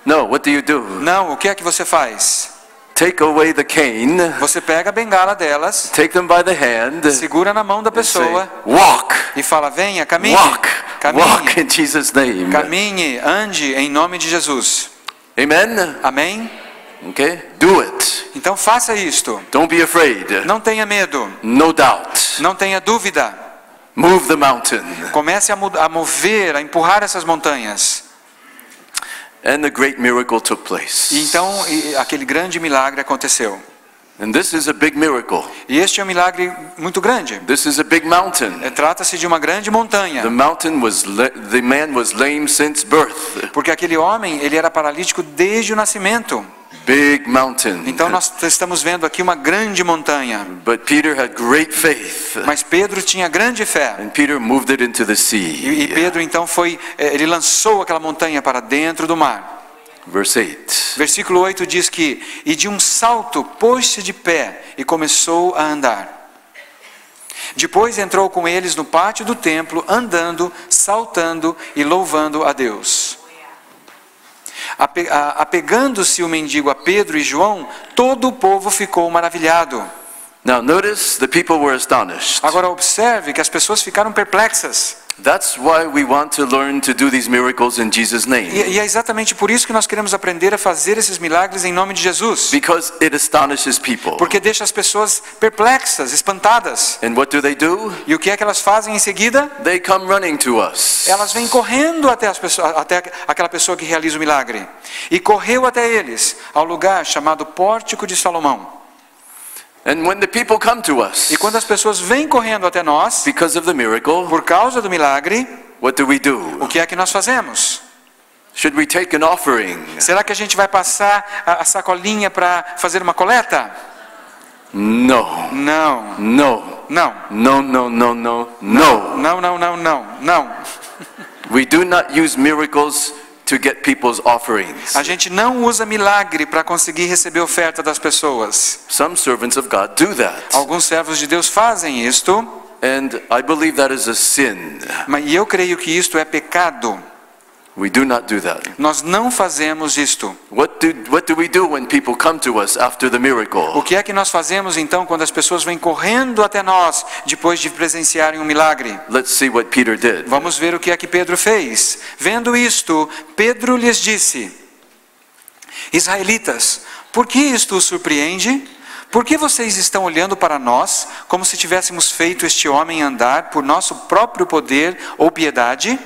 No, what do? Não, o que é que você faz? take away the cane, Você pega a bengala delas, take them by the hand, segura na mão da and say, pessoa walk, e fala: venha, caminhe, walk, walk caminhe, in Jesus' name. caminhe, ande em nome de Jesus. Amen? Amém? Okay? Do it. Então faça isto. Don't be afraid. Não tenha medo, No doubt. não tenha dúvida. Move the mountain. Comece a mover, a empurrar essas montanhas. And the great miracle took place. E então aquele grande milagre aconteceu. And this is a big miracle. E este é um milagre muito grande. This is a big mountain. Trata-se de uma grande montanha. The man was lame since birth. Porque aquele homem, ele era paralítico desde o nascimento. Big mountain. Então nós estamos vendo aqui uma grande montanha. But Peter had great faith. Mas Pedro tinha grande fé. And Peter moved it into the sea. E Pedro então ele lançou aquela montanha para dentro do mar. Verse 8. Versículo 8 diz que: e de um salto pôs-se de pé e começou a andar. Depois entrou com eles no pátio do templo, andando, saltando e louvando a Deus. Apegando-se o mendigo a Pedro e João, todo o povo ficou maravilhado. Now notice the people were astonished. Agora observe que as pessoas ficaram perplexas. That's why we want to learn to do these miracles in Jesus' name. E é exatamente por isso que nós queremos aprender a fazer esses milagres em nome de Jesus. Because it astonishes people. Porque deixa as pessoas perplexas, espantadas. And what do? E o que é que elas fazem em seguida? They come running to us. Elas vêm correndo até aquela pessoa que realiza o milagre. E correu até eles, ao lugar chamado Pórtico de Salomão. And when the people come to us, E quando as pessoas vêm correndo até nós, because of the miracle, por causa do milagre, what do? o que é que nós fazemos? Should we take an offering? Será que a gente vai passar a sacolinha para fazer uma coleta? No. Não. No. Não. No, no, no, no, no. Não, não, não, não, não. We do not use miracles to get people's offerings. A gente não usa milagre para conseguir receber oferta das pessoas. Some servants of God do that. Alguns servos de Deus fazem isto. And I believe that is a sin. E eu creio que isto é pecado. We do not do that. Nós não fazemos isto. What do we do when people come to us after the O miracle? que é que nós fazemos então quando as pessoas vêm correndo até nós depois de presenciarem um milagre? Let's see what Peter did. Vamos ver o que é que Pedro fez. Vendo isto, Pedro lhes disse: Israelitas, por que isto os surpreende? Por que vocês estão olhando para nós como se tivéssemos feito este homem andar por nosso próprio poder ou piedade?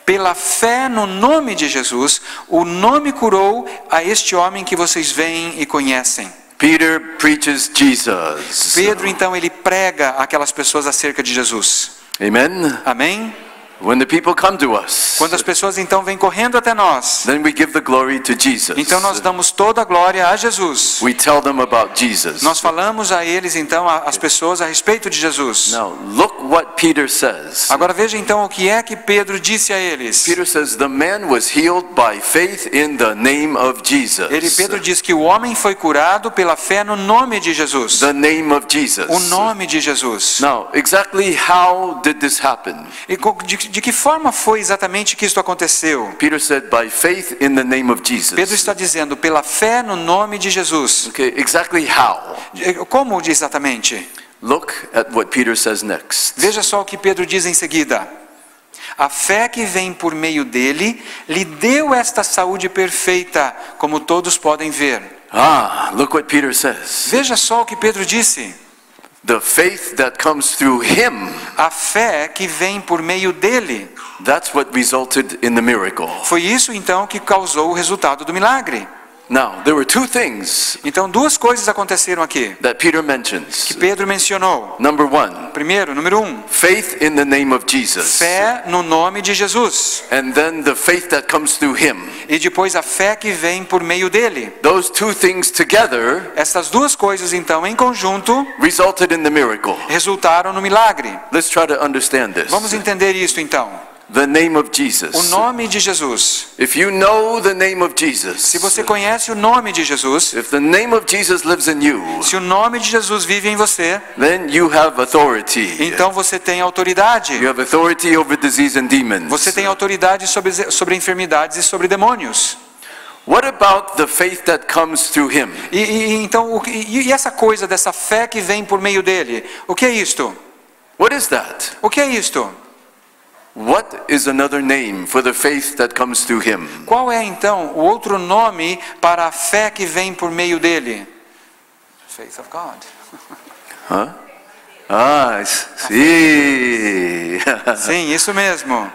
Pela fé no nome de Jesus, o nome curou a este homem que vocês veem e conhecem. Peter preaches Jesus. Pedro então ele prega aquelas pessoas acerca de Jesus. Amen. Amém? When the people come to us, Quando as pessoas então vêm correndo até nós, then we give the glory to Jesus. então nós damos toda a glória a Jesus. We tell them about Jesus. Nós falamos a eles então, às pessoas a respeito de Jesus. Now, look what Peter says. Agora veja então o que é que Pedro disse a eles. Peter says the man was healed by faith in the name of Jesus. Pedro diz que o homem foi curado pela fé no nome de Jesus. The name of Jesus. O nome de Jesus. Now, exactly how did this happen? E de que forma foi exatamente que isto aconteceu? Peter said by faith in the name of Jesus. Pedro está dizendo pela fé no nome de Jesus. Okay, exactly how? Como exatamente? Look at what Peter says next. Veja só o que Pedro diz em seguida. A fé que vem por meio dele lhe deu esta saúde perfeita, como todos podem ver. Look what Peter says. Veja só o que Pedro disse. The faith that comes through him. A fé que vem por meio dele. That's what resulted in the miracle. Foi isso então que causou o resultado do milagre. Now, there were two things Então duas coisas aconteceram aqui that Peter mentions. que Pedro mencionou. Number one, Primeiro, número 1, faith in the name of Jesus. fé no nome de Jesus. And then the faith that comes through him. E depois a fé que vem por meio dele. Those two things together Essas duas coisas então em conjunto resulted in the miracle. resultaram no milagre. Let's try to understand this. Vamos entender isso então. The name of O Jesus. nome de Jesus. If you know the name of Jesus, Se você conhece o nome de Jesus, if the name of Jesus lives in you, se o nome de Jesus vive em você, then you have authority. então você tem autoridade. You have authority over disease and demons. Você tem autoridade sobre enfermidades e sobre demônios. What about the faith that comes through him? Então, e essa coisa dessa fé que vem por meio dele? O que é isto? What is that? O que é isto? What is another name for the faith that comes through him? Qual é então o outro nome para a fé que vem por meio dele? Faith of God. Huh? Ah, see. Sim, isso mesmo.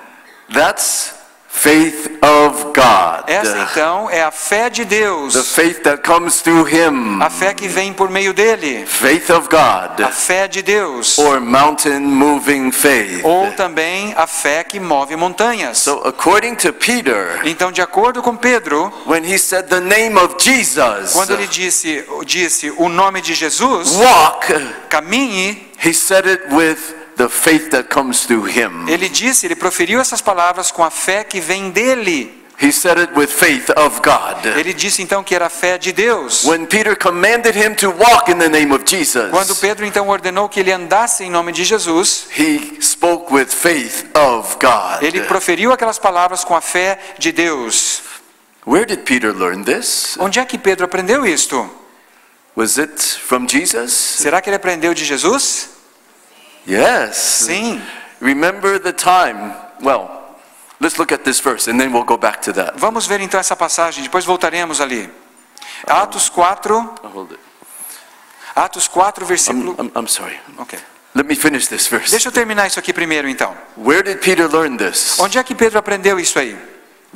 That's faith of God. Essa então é a fé de Deus. The faith that comes through him. A fé que vem por meio dele. Faith of God. A fé de Deus. Or mountain moving faith. Ou também a fé que move montanhas. So according to Peter, Então, de acordo com Pedro, when he said the name of Jesus, quando ele disse o nome de Jesus, walk, caminhe, he said it with the faith that comes through him. ele proferiu essas palavras com a fé que vem dele. He said it with faith of God. Ele disse então que era a fé de Deus. When Peter commanded him to walk in the name of Jesus, Quando Pedro então ordenou que ele andasse em nome de Jesus, he spoke with faith of God. ele proferiu aquelas palavras com a fé de Deus. Where did Peter learn this? Onde é que Pedro aprendeu isto? Was it from Jesus? Será que ele aprendeu de Jesus? Yes. Sim. Remember the time. Well, let's look at this verse and then we'll go back to that. Vamos ver então essa passagem, depois voltaremos ali. Atos 4, Hold it. Atos 4, versículo... I'm sorry. Ok. Let me finish this verse. Deixa eu terminar isso aqui primeiro então. Where did Peter learn this? Onde é que Pedro aprendeu isso aí?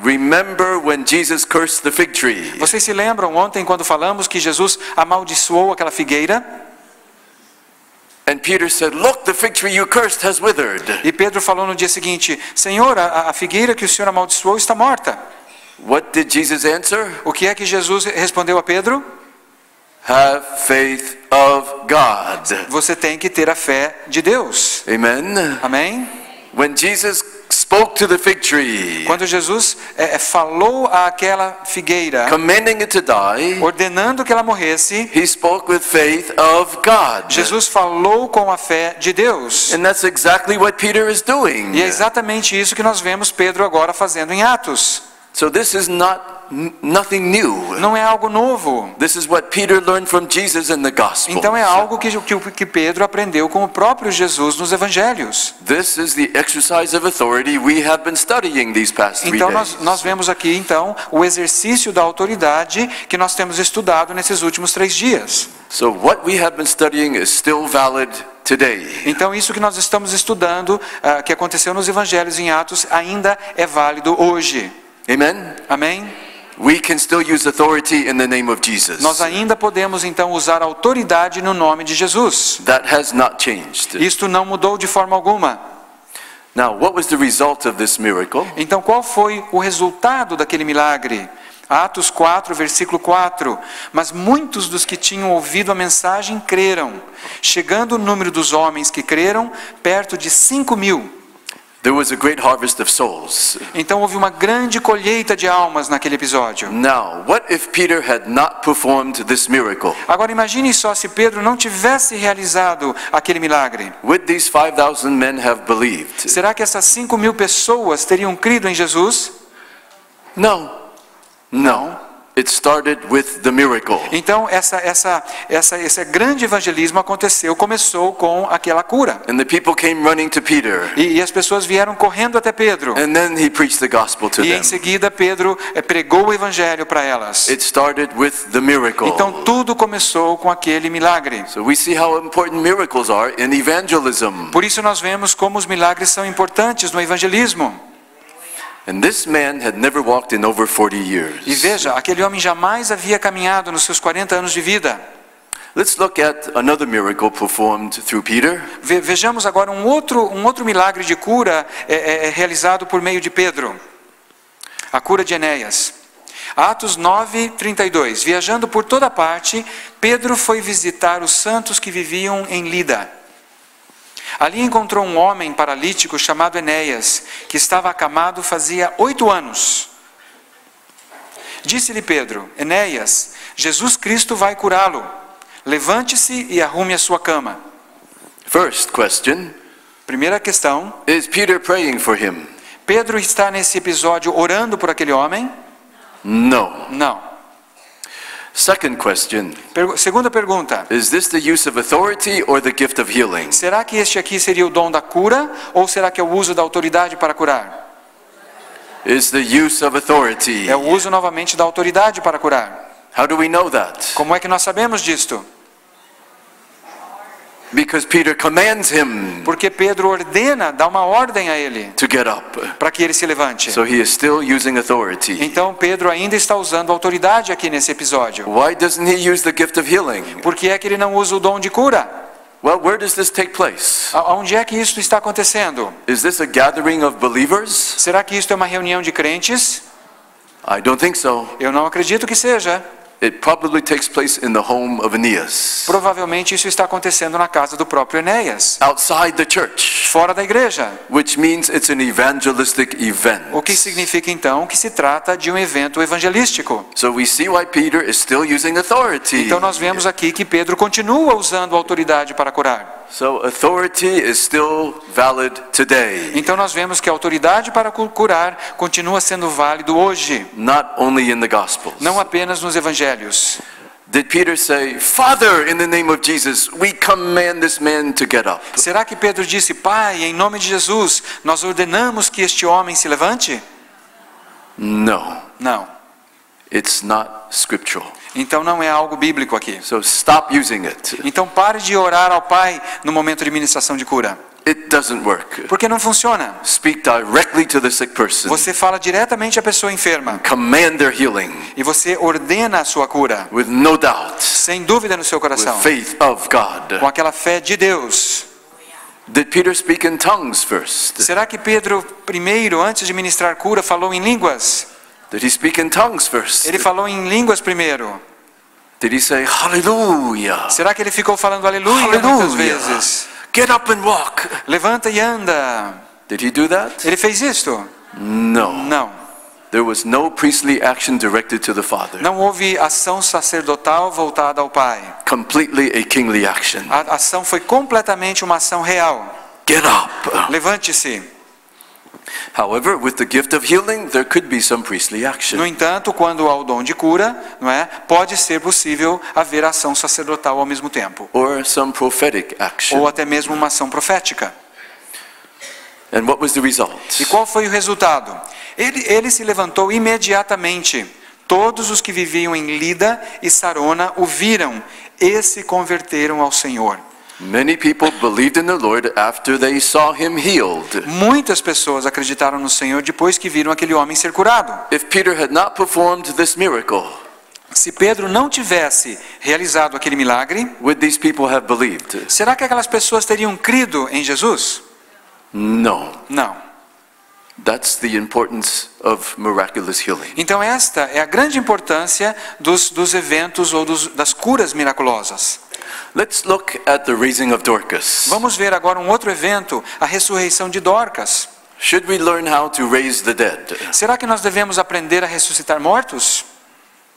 Remember when Jesus cursed the fig tree. Vocês se lembram ontem quando falamos que Jesus amaldiçoou aquela figueira? And Peter said, "Look, the fig tree you cursed has withered." E Pedro falou no dia seguinte: Senhor, a figueira que o Senhor amaldiçoou está morta. What did Jesus answer? O que é que Jesus respondeu a Pedro? Have faith of God. Você tem que ter a fé de Deus. Amen. Amém? When Jesus spoke to the fig tree, Quando Jesus falou àquela figueira, commanding it to die, ordenando que ela morresse, he spoke with faith of God. Jesus falou com a fé de Deus. And that's exactly what Peter is doing. E é exatamente isso que nós vemos Pedro agora fazendo em Atos. So this is nothing new. Não é algo novo. This is what Peter learned from Jesus in the gospel. Então é algo que Pedro aprendeu com o próprio Jesus nos evangelhos. This is the exercise of authority we have been studying these past 3 Então days. nós vemos aqui então o exercício da autoridade que nós temos estudado nesses últimos 3 dias. So what we have been studying is still valid today. Então isso que nós estamos estudando, que aconteceu nos evangelhos em Atos, ainda é válido hoje. Amen. Amém? We can still use authority in the name of Jesus. Nós ainda podemos então usar autoridade no nome de Jesus. That has not changed. Isto não mudou de forma alguma. Now, what was the result of this miracle? Então qual foi o resultado daquele milagre? Atos 4, versículo 4. Mas muitos dos que tinham ouvido a mensagem creram, chegando o número dos homens que creram perto de 5.000. There was a great harvest of souls. Então houve uma grande colheita de almas naquele episódio. Now, what if Peter had not performed this miracle? Agora imagine só se Pedro não tivesse realizado aquele milagre. Would these 5,000 men have believed? Será que essas 5.000 pessoas teriam crido em Jesus? No. No. It started with the miracle. Então esse grande evangelismo começou com aquela cura. And the people came running to Peter. E as pessoas vieram correndo até Pedro. And then he preached the gospel to E them. em seguida Pedro pregou o evangelho para elas. It started with the miracle. Então tudo começou com aquele milagre. So we see how important miracles are in evangelism. Por isso nós vemos como os milagres são importantes no evangelismo. And this man had never walked in over 40 years. E veja, aquele homem jamais havia caminhado nos seus 40 anos de vida. Let's look at another miracle performed through Peter. Vejamos agora um outro milagre de cura realizado por meio de Pedro. A cura de Enéas. Atos 9, 32. Viajando por toda parte, Pedro foi visitar os santos que viviam em Lida. Ali encontrou um homem paralítico chamado Enéas, que estava acamado fazia 8 anos. Disse-lhe Pedro: Enéas, Jesus Cristo vai curá-lo. Levante-se e arrume a sua cama. First question. Primeira questão. Is Peter praying for him? Pedro está nesse episódio orando por aquele homem? No. Não. Second question, Segunda pergunta. is this the use of authority or the gift of healing? Será que este aqui seria o dom da cura ou será que é o uso da autoridade para curar? Is the use of authority. É o uso novamente da autoridade para curar. How do we know that? Como é que nós sabemos disto? Because Peter commands him Porque Pedro ordena, dá uma ordem a ele to get up. para que ele se levante. So he is still using authority. Então Pedro ainda está usando autoridade aqui nesse episódio. Why doesn't he use the gift of healing? Por que é que ele não usa o dom de cura? Well, where does this take place? Onde é que isso está acontecendo? Is this a gathering of believers? Será que isto é uma reunião de crentes? I don't think so. Eu não acredito que seja. It probably takes place in the home of Aeneas, Provavelmente isso está acontecendo na casa do próprio Enéas, outside the church, fora da igreja. which means it's an evangelistic event. O que significa então que se trata de um evento evangelístico. So we see why Peter is still using authority. Então nós vemos aqui que Pedro continua usando a autoridade para curar. So authority is still valid today, Então nós vemos que a autoridade para curar continua sendo válido hoje, not only in the Gospels. não apenas nos evangelhos. Did Peter say, Father, in the name of Jesus, we command this man to get up? Será que Pedro disse, Pai, em nome de Jesus, nós ordenamos que este homem se levante? No, Não. it's not scriptural. Então não é algo bíblico aqui. So stop using it. Então pare de orar ao Pai no momento de ministração de cura. It doesn't work. Porque não funciona. Speak directly to the sick person. Você fala diretamente à pessoa enferma. Command their healing E você ordena a sua cura. with no doubt, Sem dúvida no seu with coração. faith of God. Com aquela fé de Deus. Did Peter speak in tongues first? Será que Pedro, primeiro, antes de ministrar cura, falou em línguas? Did he speak in tongues first? Ele falou em línguas primeiro. Did he say hallelujah? Será que ele ficou falando aleluia muitas Hallelujah. vezes? Get up and walk. Levanta e anda. Did he do that? Ele fez isto? No. Não. There was no priestly action directed to the Father. Não houve ação sacerdotal voltada ao Pai. Completely a kingly action. A ação foi completamente uma ação real. Get up. Levante-se. However, with the gift of healing, there could be some priestly No action. entanto, quando há o dom de cura, não é? Pode ser possível haver ação sacerdotal ao mesmo tempo. Or some prophetic action. Ou até mesmo uma ação profética. And what was the result? E qual foi o resultado? Ele se levantou imediatamente. Todos os que viviam em Lida e Sarona o viram e se converteram ao Senhor. Many people believed in the Lord after they saw him healed. Muitas pessoas acreditaram no Senhor depois que viram aquele homem ser curado. If Peter had not performed this miracle, Se Pedro não tivesse realizado aquele milagre, would these people have believed? será que aquelas pessoas teriam crido em Jesus? No. Não. That's the importance of miraculous healing. Então esta é a grande importância dos eventos ou das curas miraculosas. Let's look at the raising of Dorcas. Vamos ver agora um outro evento, a ressurreição de Dorcas. Should we learn how to raise the dead? Será que nós devemos aprender a ressuscitar mortos?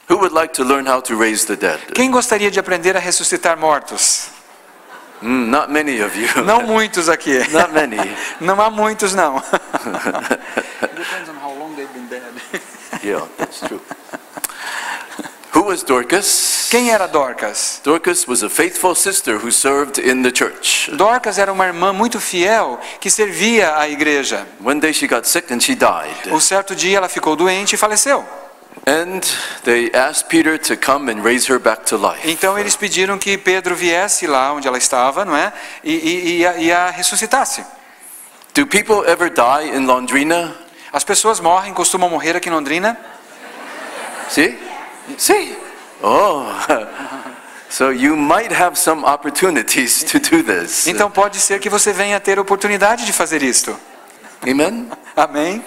Who would like to learn how to raise the dead? Quem gostaria de aprender a ressuscitar mortos? Not many of you. Não muitos aqui. Not many. Não há muitos não. Depends on how long they've been dead. Yeah, that's true. Who was Dorcas? Quem era Dorcas? Dorcas was a faithful sister who served in the church. Dorcas era uma irmã muito fiel que servia à igreja. One day she got sick and she died. Um certo dia ela ficou doente e faleceu. And they asked Peter to come and raise her back to life. Então eles pediram que Pedro viesse lá onde ela estava, não é? E a ressuscitasse. Do people ever die in Londrina? As pessoas morrem, costumam morrer aqui em Londrina. See? See? Oh. So you might have some opportunities to do this. Então pode ser que você venha ter oportunidade de fazer isto. Amen? Amém?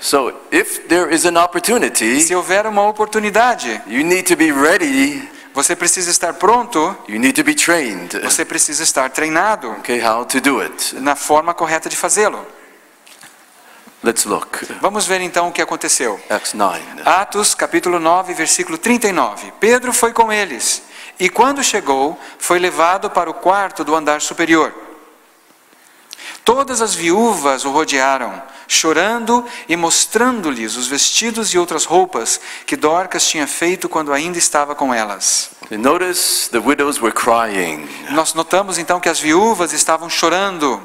So if there is an opportunity, Se houver uma oportunidade, you need to be ready. você precisa estar pronto, You need to be trained. você precisa estar treinado Okay, how to do it. na forma correta de fazê-lo. Let's look. Vamos ver então o que aconteceu. Acts 9. Atos, capítulo 9, versículo 39. Pedro foi com eles, e quando chegou, foi levado para o quarto do andar superior. Todas as viúvas o rodearam, chorando e mostrando-lhes os vestidos e outras roupas que Dorcas tinha feito quando ainda estava com elas. And notice the widows were crying. Nós notamos então que as viúvas estavam chorando.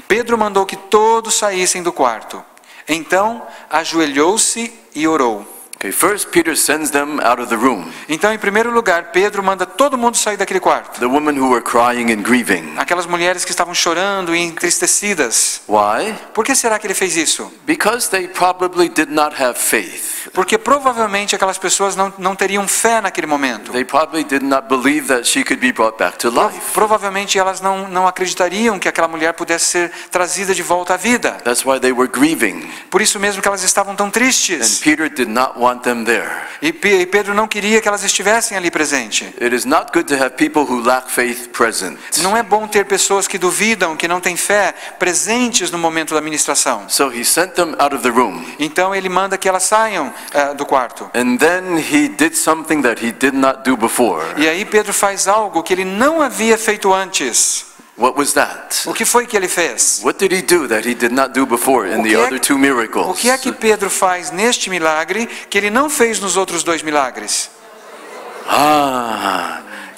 Pedro mandou que todos saíssem do quarto. Então ajoelhou-se e orou. Okay, first Peter sends them out of the room. Então, em primeiro lugar, Pedro manda todo mundo sair daquele quarto. The women who were crying and grieving. Aquelas mulheres que estavam chorando e entristecidas. Why? Por que será que ele fez isso? Because they probably did not have faith. Porque provavelmente aquelas pessoas não teriam fé naquele momento. They probably did not believe that she could be brought back to life. Provavelmente elas não acreditariam que aquela mulher pudesse ser trazida de volta à vida. That's why they were grieving. Por isso mesmo que elas estavam tão And tristes. Peter did not want them there. E Pedro não queria que elas estivessem ali presente. It is not good to have people who lack faith present. Não é bom ter pessoas que duvidam, que não têm fé, presentes no momento da ministração. So he sent them out of the room. Então ele manda que elas saiam do quarto. And then he did something that he did not do before. E aí Pedro faz algo que ele não havia feito antes. What was that? O que foi que ele fez? What did he do that he did not do before in the other two O miracles? que é que Pedro faz neste milagre que ele não fez nos outros dois milagres?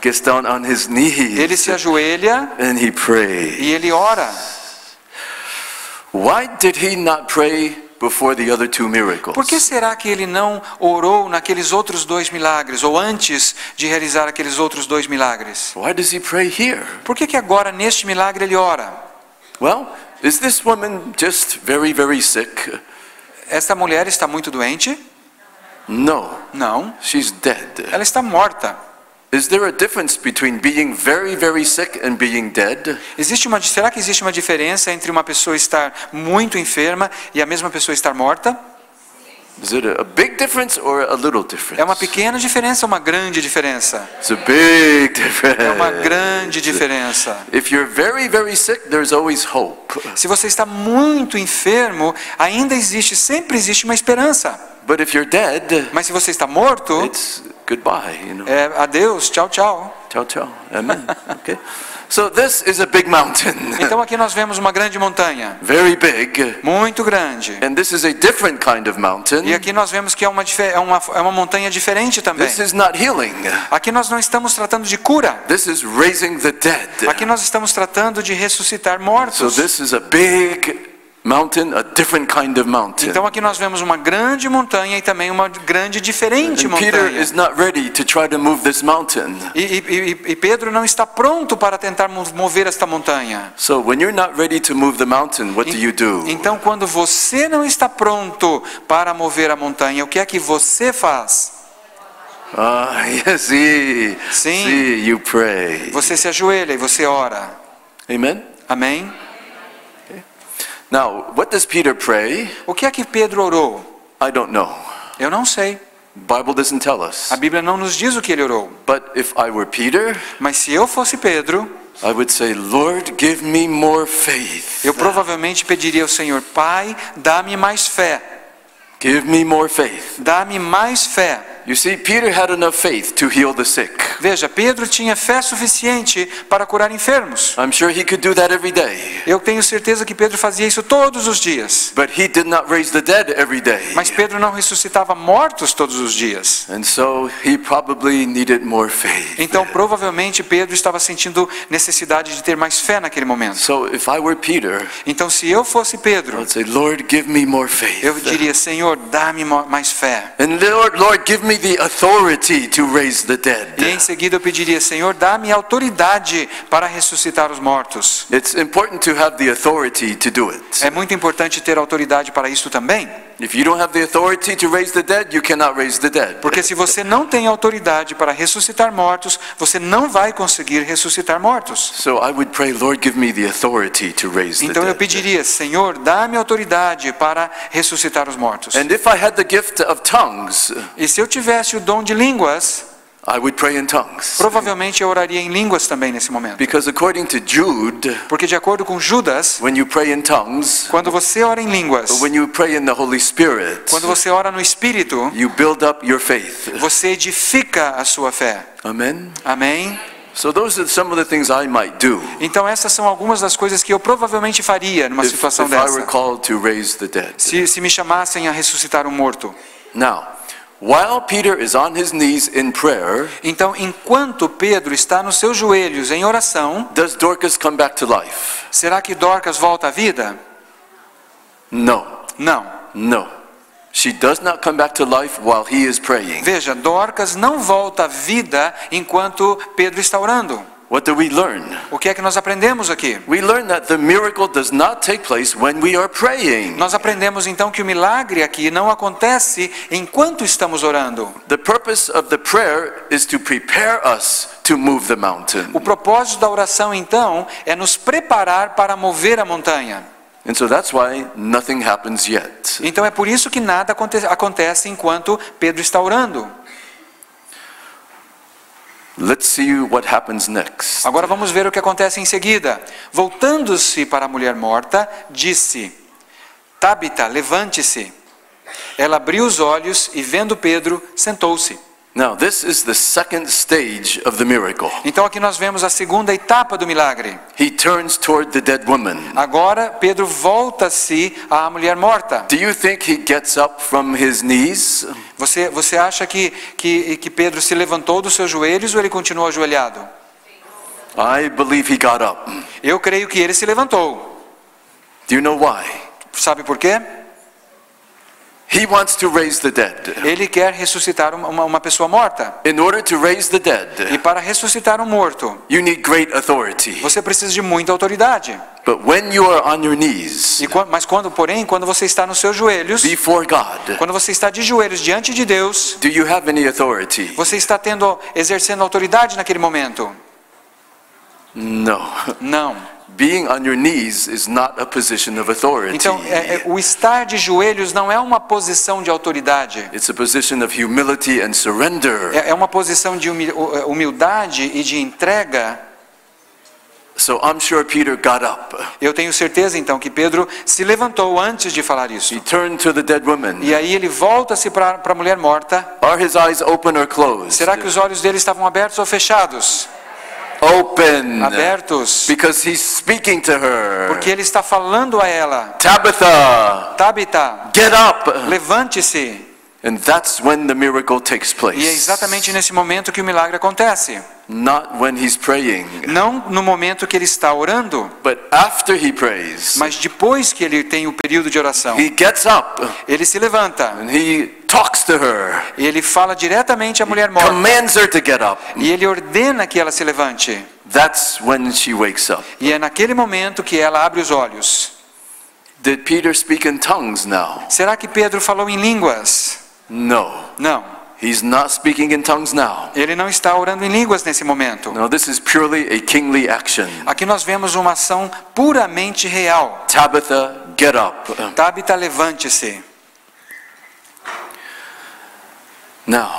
Gets down on his knees. Ele se ajoelha And he prays. e ele ora. Why did he not pray before the other two miracles? Por que será que ele não orou naqueles outros dois milagres, ou antes de realizar aqueles outros dois milagres? Why does he pray here? Por que agora neste milagre ele ora? Well, is this woman just very, very sick? Esta mulher está muito doente? No, Não, she's dead. ela está morta. Is there a difference between being very, very sick and being dead? Será que existe uma diferença entre uma pessoa estar muito enferma e a mesma pessoa estar morta? Is it a big difference or a little difference? É uma pequena diferença ou uma grande diferença? It's a big difference. É uma grande diferença. If you're very, very sick, there's always hope. Se você está muito enfermo, sempre existe uma esperança. But if you're dead, Mas se você está morto, it's goodbye, you know. é adeus, tchau, tchau. Ciao, ciao. Amen. Okay. So this is a big mountain. Então aqui nós vemos uma grande montanha, Very big. muito grande. And this is a different kind of mountain. E aqui nós vemos que é uma montanha diferente também. This is not healing. Aqui nós não estamos tratando de cura. This is raising the dead. Aqui nós estamos tratando de ressuscitar So mortos. this is a big mountain, a different kind of mountain. Então aqui nós vemos uma grande montanha e também uma grande diferente And Peter montanha. is not ready to try to move this mountain. E Pedro não está pronto para tentar mover esta montanha. So when you're not ready to move the mountain, what do you do? Então quando você não está pronto para mover a montanha, o que é que você faz? Yes, see, Sim. see, you pray. Você se ajoelha e você ora. Amen? Amém? Now, what does Peter pray? O que é que Pedro orou? I don't know. Eu não sei. The Bible doesn't tell us. A Bíblia não nos diz o que ele orou. But if I were Peter, Mas se eu fosse Pedro, I would say, Lord, give me more faith. eu provavelmente pediria ao Senhor: Pai, dá-me mais fé. Give me more faith. Dá-me mais fé. You see, Peter had enough faith to heal the sick. Veja, Pedro tinha fé suficiente para curar enfermos. I'm sure he could do that every day. Eu tenho certeza que Pedro fazia isso todos os dias. But he did not raise the dead every day. Mas Pedro não ressuscitava mortos todos os dias. And so he probably needed more faith. Então, provavelmente, Pedro estava sentindo necessidade de ter mais fé naquele momento. So if I were Peter, Então, se eu fosse I Pedro, would say, Lord, give me more faith. eu diria: Senhor, dá-me mais fé. And Lord, give me the authority to raise the dead. E em seguida eu pediria: Senhor, dá-me autoridade para ressuscitar os mortos. It's important to have the authority to do it. É muito importante ter autoridade para isso também. If you don't have the authority to raise the dead, you cannot raise the dead. Porque se você não tem autoridade para ressuscitar mortos, você não vai conseguir ressuscitar mortos. So I would pray, Lord, give me the authority to raise the Então eu dead. pediria: Senhor, dá-me autoridade para ressuscitar os mortos. And if I had the gift of tongues, E se eu tivesse o dom de línguas, I would pray in tongues. provavelmente eu oraria em línguas também nesse momento. Because according to Jude, Porque de acordo com Judas, when you pray in tongues, quando você ora em línguas, when you pray in the Holy Spirit, quando você ora no Espírito, you build up your faith. você edifica a sua fé. Amen? Amém? So those are some of the things I might do Então essas são algumas das coisas que eu provavelmente faria numa if situação I were dessa. called to raise the dead. Se me chamassem a ressuscitar um morto. Now, while Peter is on his knees in prayer, Então, enquanto Pedro está nos seus joelhos em oração, does Dorcas come back to life? será que Dorcas volta à vida? No, Não. no. She does not come back to life while he is praying. Veja, Dorcas não volta à vida enquanto Pedro está orando. What do we learn? O que é que nós aprendemos aqui? We learn that the miracle does not take place when we are praying. Nós aprendemos então que o milagre aqui não acontece enquanto estamos orando. The purpose of the prayer is to prepare us to move the mountain. O propósito da oração então é nos preparar para mover a montanha. And so that's why nothing happens yet. Então é por isso que nada acontece enquanto Pedro está orando. Let's see what happens next. Agora vamos ver o que acontece em seguida. Voltando-se para a mulher morta, disse: Tabita, levante-se. Ela abriu os olhos e, vendo Pedro, sentou-se. Now, this is the second stage of the miracle. Então aqui nós vemos a segunda etapa do milagre. He turns toward the dead woman. Agora Pedro volta-se à mulher morta. Do you think he gets up from his knees? Você acha que Pedro se levantou dos seus joelhos ou ele continuou ajoelhado? I believe he got up. Eu creio que ele se levantou. Do you know why? Sabe por quê? He wants to raise the dead. Ele quer ressuscitar uma pessoa morta. In order to raise the E dead, para ressuscitar um morto, you need great authority. você precisa de muita autoridade. But when you are on your knees Mas quando você está nos seus joelhos, before God, quando você está de joelhos diante de Deus, do you have any authority? você está exercendo autoridade naquele momento? No. Não. Being on your knees is not a position of authority. Então, o estar de joelhos não é uma posição de autoridade. It's a position of humility and surrender. É uma posição de humildade e de entrega. So I'm sure Peter got up. Eu tenho certeza então que Pedro se levantou antes de falar isso. He turned to the dead woman. E aí ele volta-se para a mulher morta. Are his eyes open or closed? Será que os olhos dele estavam abertos ou fechados? Open. Abertos. Because he's speaking to her. Porque ele está falando a ela. Tabitha, Tabita, get up. levante-se. And that's when the miracle takes place. E é exatamente nesse momento que o milagre acontece. Not when he's praying, Não no momento que ele está orando, but after he prays. mas depois que ele tem o período de oração. He gets up Ele se levanta and he talks to her. e ele fala diretamente à mulher morta. Commands her to get up. E ele ordena que ela se levante. That's when she wakes up. E é naquele momento que ela abre os olhos. Did Peter speak in tongues now? Será que Pedro falou em línguas? No. Não. He's not speaking in tongues now. Ele não está orando em línguas nesse momento. No, this is purely a kingly action. Aqui nós vemos uma ação puramente real. Tabitha, get up. Tabita, levante-se. Now,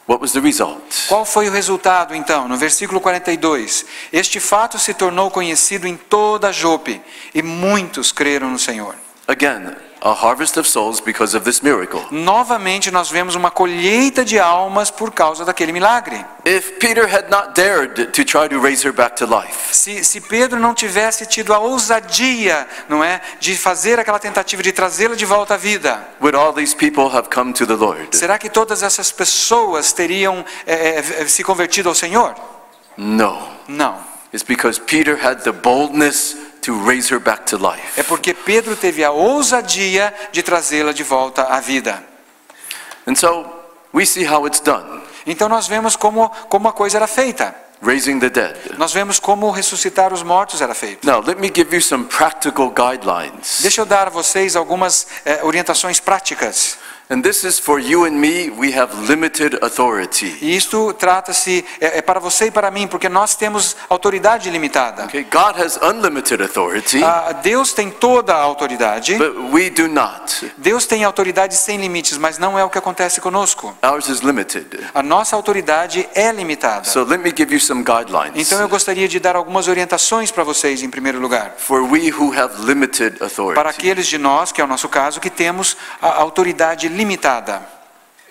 what was the result? Qual foi o resultado então? No versículo 42. Este fato se tornou conhecido em toda Jope e muitos creram no Senhor. Again, a harvest of souls because of this miracle. Novamente nós vemos uma colheita de almas por causa daquele milagre. If Peter had not dared to try to raise her back to life, Se Pedro não tivesse tido a ousadia, não é, de fazer aquela tentativa de trazê-la de volta à vida, would all these people have come to the Lord? será que todas essas pessoas teriam se convertido ao Senhor? No. Não. It's because Peter had the boldness to raise her back to life. É porque Pedro teve a ousadia de trazê-la de volta à vida. And so, we see how it's done. Então nós vemos como a coisa era feita. Raising the dead. Nós vemos como ressuscitar os mortos era feito. Now, let me give you some practical guidelines. Deixa eu dar a vocês algumas orientações práticas. And this is for you and me, we have limited authority. E isto trata-se, para você e para mim, porque nós temos autoridade limitada. Okay, God has unlimited authority, Deus tem toda a autoridade. but we do not. Deus tem autoridade sem limites, mas não é o que acontece conosco. Ours is limited. A nossa autoridade é limitada. So let me give you some guidelines. Então eu gostaria de dar algumas orientações para vocês em primeiro lugar. For we who have limited Para authority. aqueles de nós, que é o nosso caso, que temos a autoridade limitada.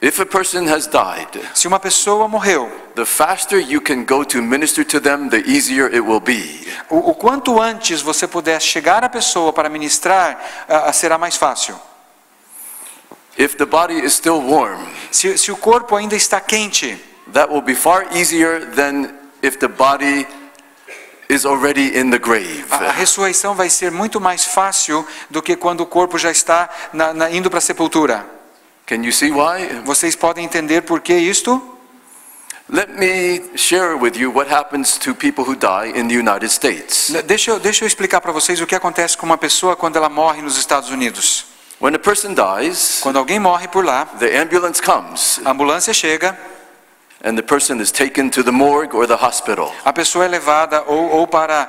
If a person has died, Se uma pessoa morreu, the faster you can go to minister to them, the easier it will be. o quanto antes você puder chegar à pessoa para ministrar, será mais fácil. If the body is still warm, Se o corpo ainda está quente, that will be far easier than if the body is already in the grave. a ressurreição vai ser muito mais fácil do que quando o corpo já está indo para a sepultura. Can you see why? Vocês podem entender por que isto? Let me share with you what happens to people who die in the United States. Deixa eu explicar para vocês o que acontece com uma pessoa quando ela morre nos Estados Unidos. When a person dies, Quando alguém morre por lá, the ambulance comes a ambulância chega, and the person is taken to the morgue or the hospital. a pessoa é levada ou para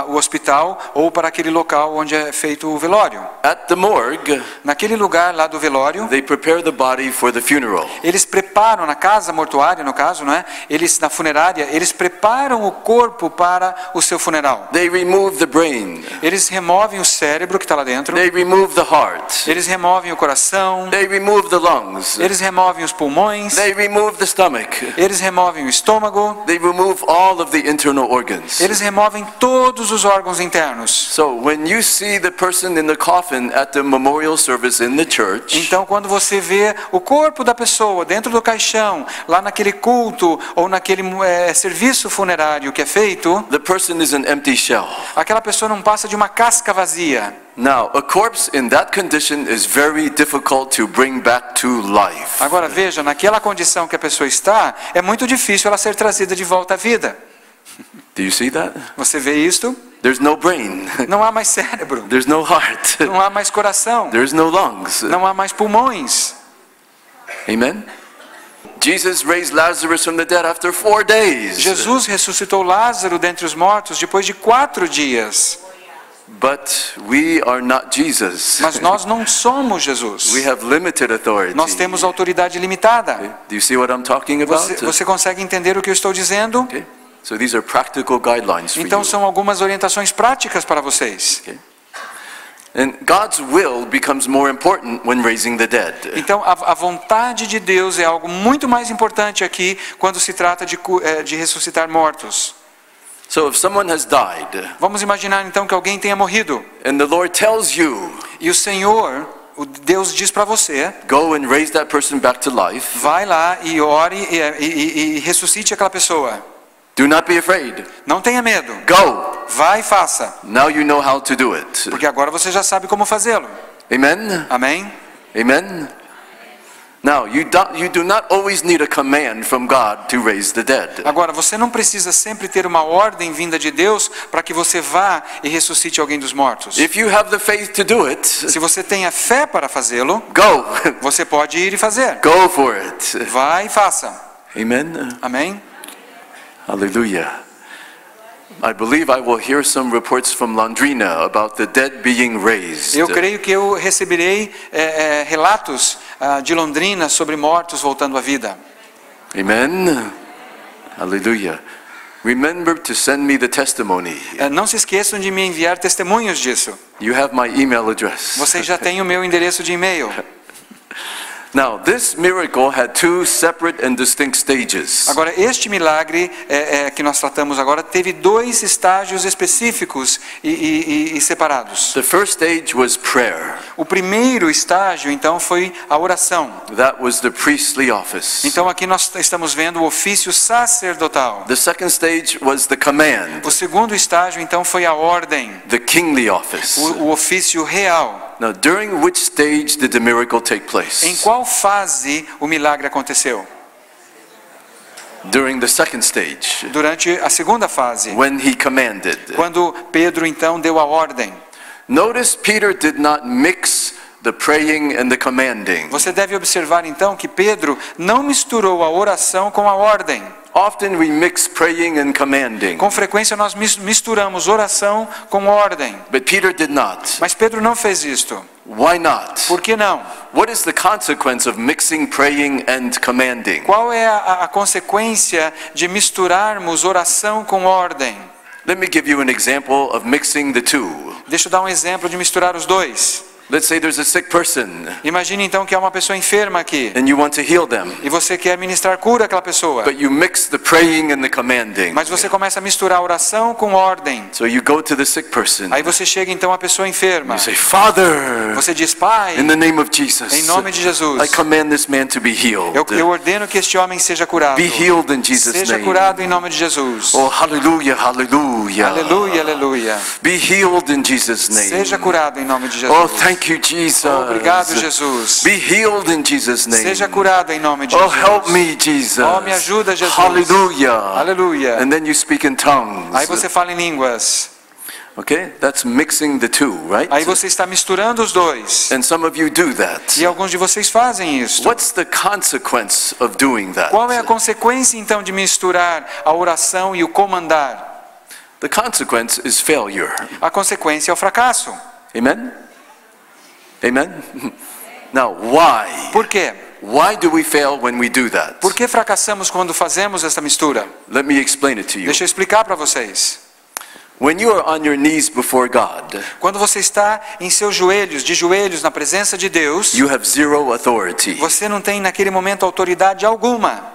o hospital ou para aquele local onde é feito o velório. At the morgue, Naquele lugar lá do velório, they prepare the body for the funeral. eles preparam, na casa mortuária no caso, não é? Eles, na funerária, eles preparam o corpo para o seu funeral. They remove the brain. Eles removem o cérebro que está lá dentro, They remove the heart. eles removem o coração, They remove the lungs. eles removem os pulmões, They remove the stomach. eles removem o estômago, They remove all of the internal organs. eles removem todos os órgãos internos. So when you see the person in the coffin at the memorial service in the church, Então, quando você vê o corpo da pessoa dentro do caixão, lá naquele culto ou naquele serviço funerário que é feito, the person is an empty shell. aquela pessoa não passa de uma casca vazia. Now, a corpse in that condition is very difficult to bring back to life. Agora veja, naquela condição que a pessoa está, é muito difícil ela ser trazida de volta à vida. Do you see that? Você vê isto? There's no brain. Não há mais cérebro, There's no heart. não há mais coração, There's no lungs. não há mais pulmões. Amen? Jesus raised Lazarus from the dead after 4 days. Jesus ressuscitou Lázaro dentre os mortos depois de 4 dias. But we are not Jesus. Mas nós não somos Jesus. We have limited authority. Nós temos autoridade limitada. Do you see what I'm talking about? Você consegue entender o que eu estou dizendo? Okay. So these are practical guidelines for Então you. são algumas orientações práticas para vocês. Okay. And God's will becomes more important when raising the dead. Então a vontade de Deus é algo muito mais importante aqui quando se trata de ressuscitar mortos. So if someone has died, Vamos imaginar então que alguém tenha morrido and the Lord tells you, e o Senhor, o Deus diz para você, go and raise that person back to life, vai lá e ore e ressuscite aquela pessoa. do not be afraid. Não tenha medo. Go. Vai e faça, Now you know how to do it. porque agora você já sabe como fazê-lo. Amen? Amém? Amen? Now, you do not always need a command from God to raise the dead. Agora, você não precisa sempre ter uma ordem vinda de Deus para que você vá e ressuscite alguém dos mortos. If you have the faith to do it, Se você tem a fé para fazê-lo, go. você pode ir e fazer. Go for it. Vai e faça. Amen? Amém? Hallelujah. I believe I will hear some reports from Londrina about the dead being raised. Eu creio que eu receberei relatos de Londrina sobre mortos voltando à vida. Amen? Hallelujah. Remember to send me the testimony. Não se esqueçam de me enviar testemunhos disso. You have my email address. Vocês já têm o meu endereço de e-mail. Now, this miracle had 2 separate and distinct stages. Agora, este milagre que nós tratamos agora teve 2 estágios específicos e separados. The first stage was prayer. O primeiro estágio, então, foi a oração. That was the priestly office. Então, aqui nós estamos vendo o ofício sacerdotal. The second stage was the command, O segundo estágio, então, foi a ordem, the kingly office. o ofício real. Now, during which stage did the miracle take place? Em qual fase o milagre aconteceu? During the second stage, Durante a segunda fase, when he commanded. quando Pedro, então, deu a ordem. Notice Peter did not mix the praying and the commanding. Você deve observar, então, que Pedro não misturou a oração com a ordem. Often we mix praying and commanding, Com frequência nós misturamos oração com ordem. but Peter did not. Mas Pedro não fez isto. Why not? Por que não? What is the consequence of mixing praying and commanding? Qual é a consequência de misturarmos oração com ordem? Let me give you an example of mixing the two. Deixa eu dar um exemplo de misturar os dois. Let's say there's a sick person Imagine então que há uma pessoa enferma aqui and you want to heal them, e você quer ministrar cura àquela pessoa. but you mix the praying and the commanding. Mas você começa a misturar oração com ordem. So you go to the sick person. Aí você chega então à pessoa enferma. You say, Father, Você diz, Pai, in the name of Jesus, em nome de Jesus, I command this man to be healed. eu ordeno que este homem seja curado. Be healed in Jesus' Seja name. curado em nome de Jesus. Oh, hallelujah, hallelujah. Aleluia, aleluia. Be healed in Jesus' name. Seja curado em nome de Oh, Jesus. thank you, Jesus. Obrigado, Jesus. Be healed in Jesus' name. Seja curado em nome de Oh, Jesus. help me, Jesus. Oh, me ajuda, Jesus. Hallelujah. Aleluia. And then you speak in tongues. Aí você fala em línguas. Okay, that's mixing the two, right? Aí você está misturando os dois. And some of you do that. E alguns de vocês fazem isso. What's the consequence of doing that? Qual é a consequência então de misturar a oração e o comandar? The consequence is failure. A consequência é o fracasso. Amen? Amen? Now, why? Por quê? Why do we fail when we do that? Por que fracassamos quando fazemos essa mistura? Let me explain it to you. Deixa eu explicar para vocês. When you are on your knees before God, Quando você está em seus joelhos, de joelhos na presença de Deus, you have zero authority. você não tem naquele momento autoridade alguma.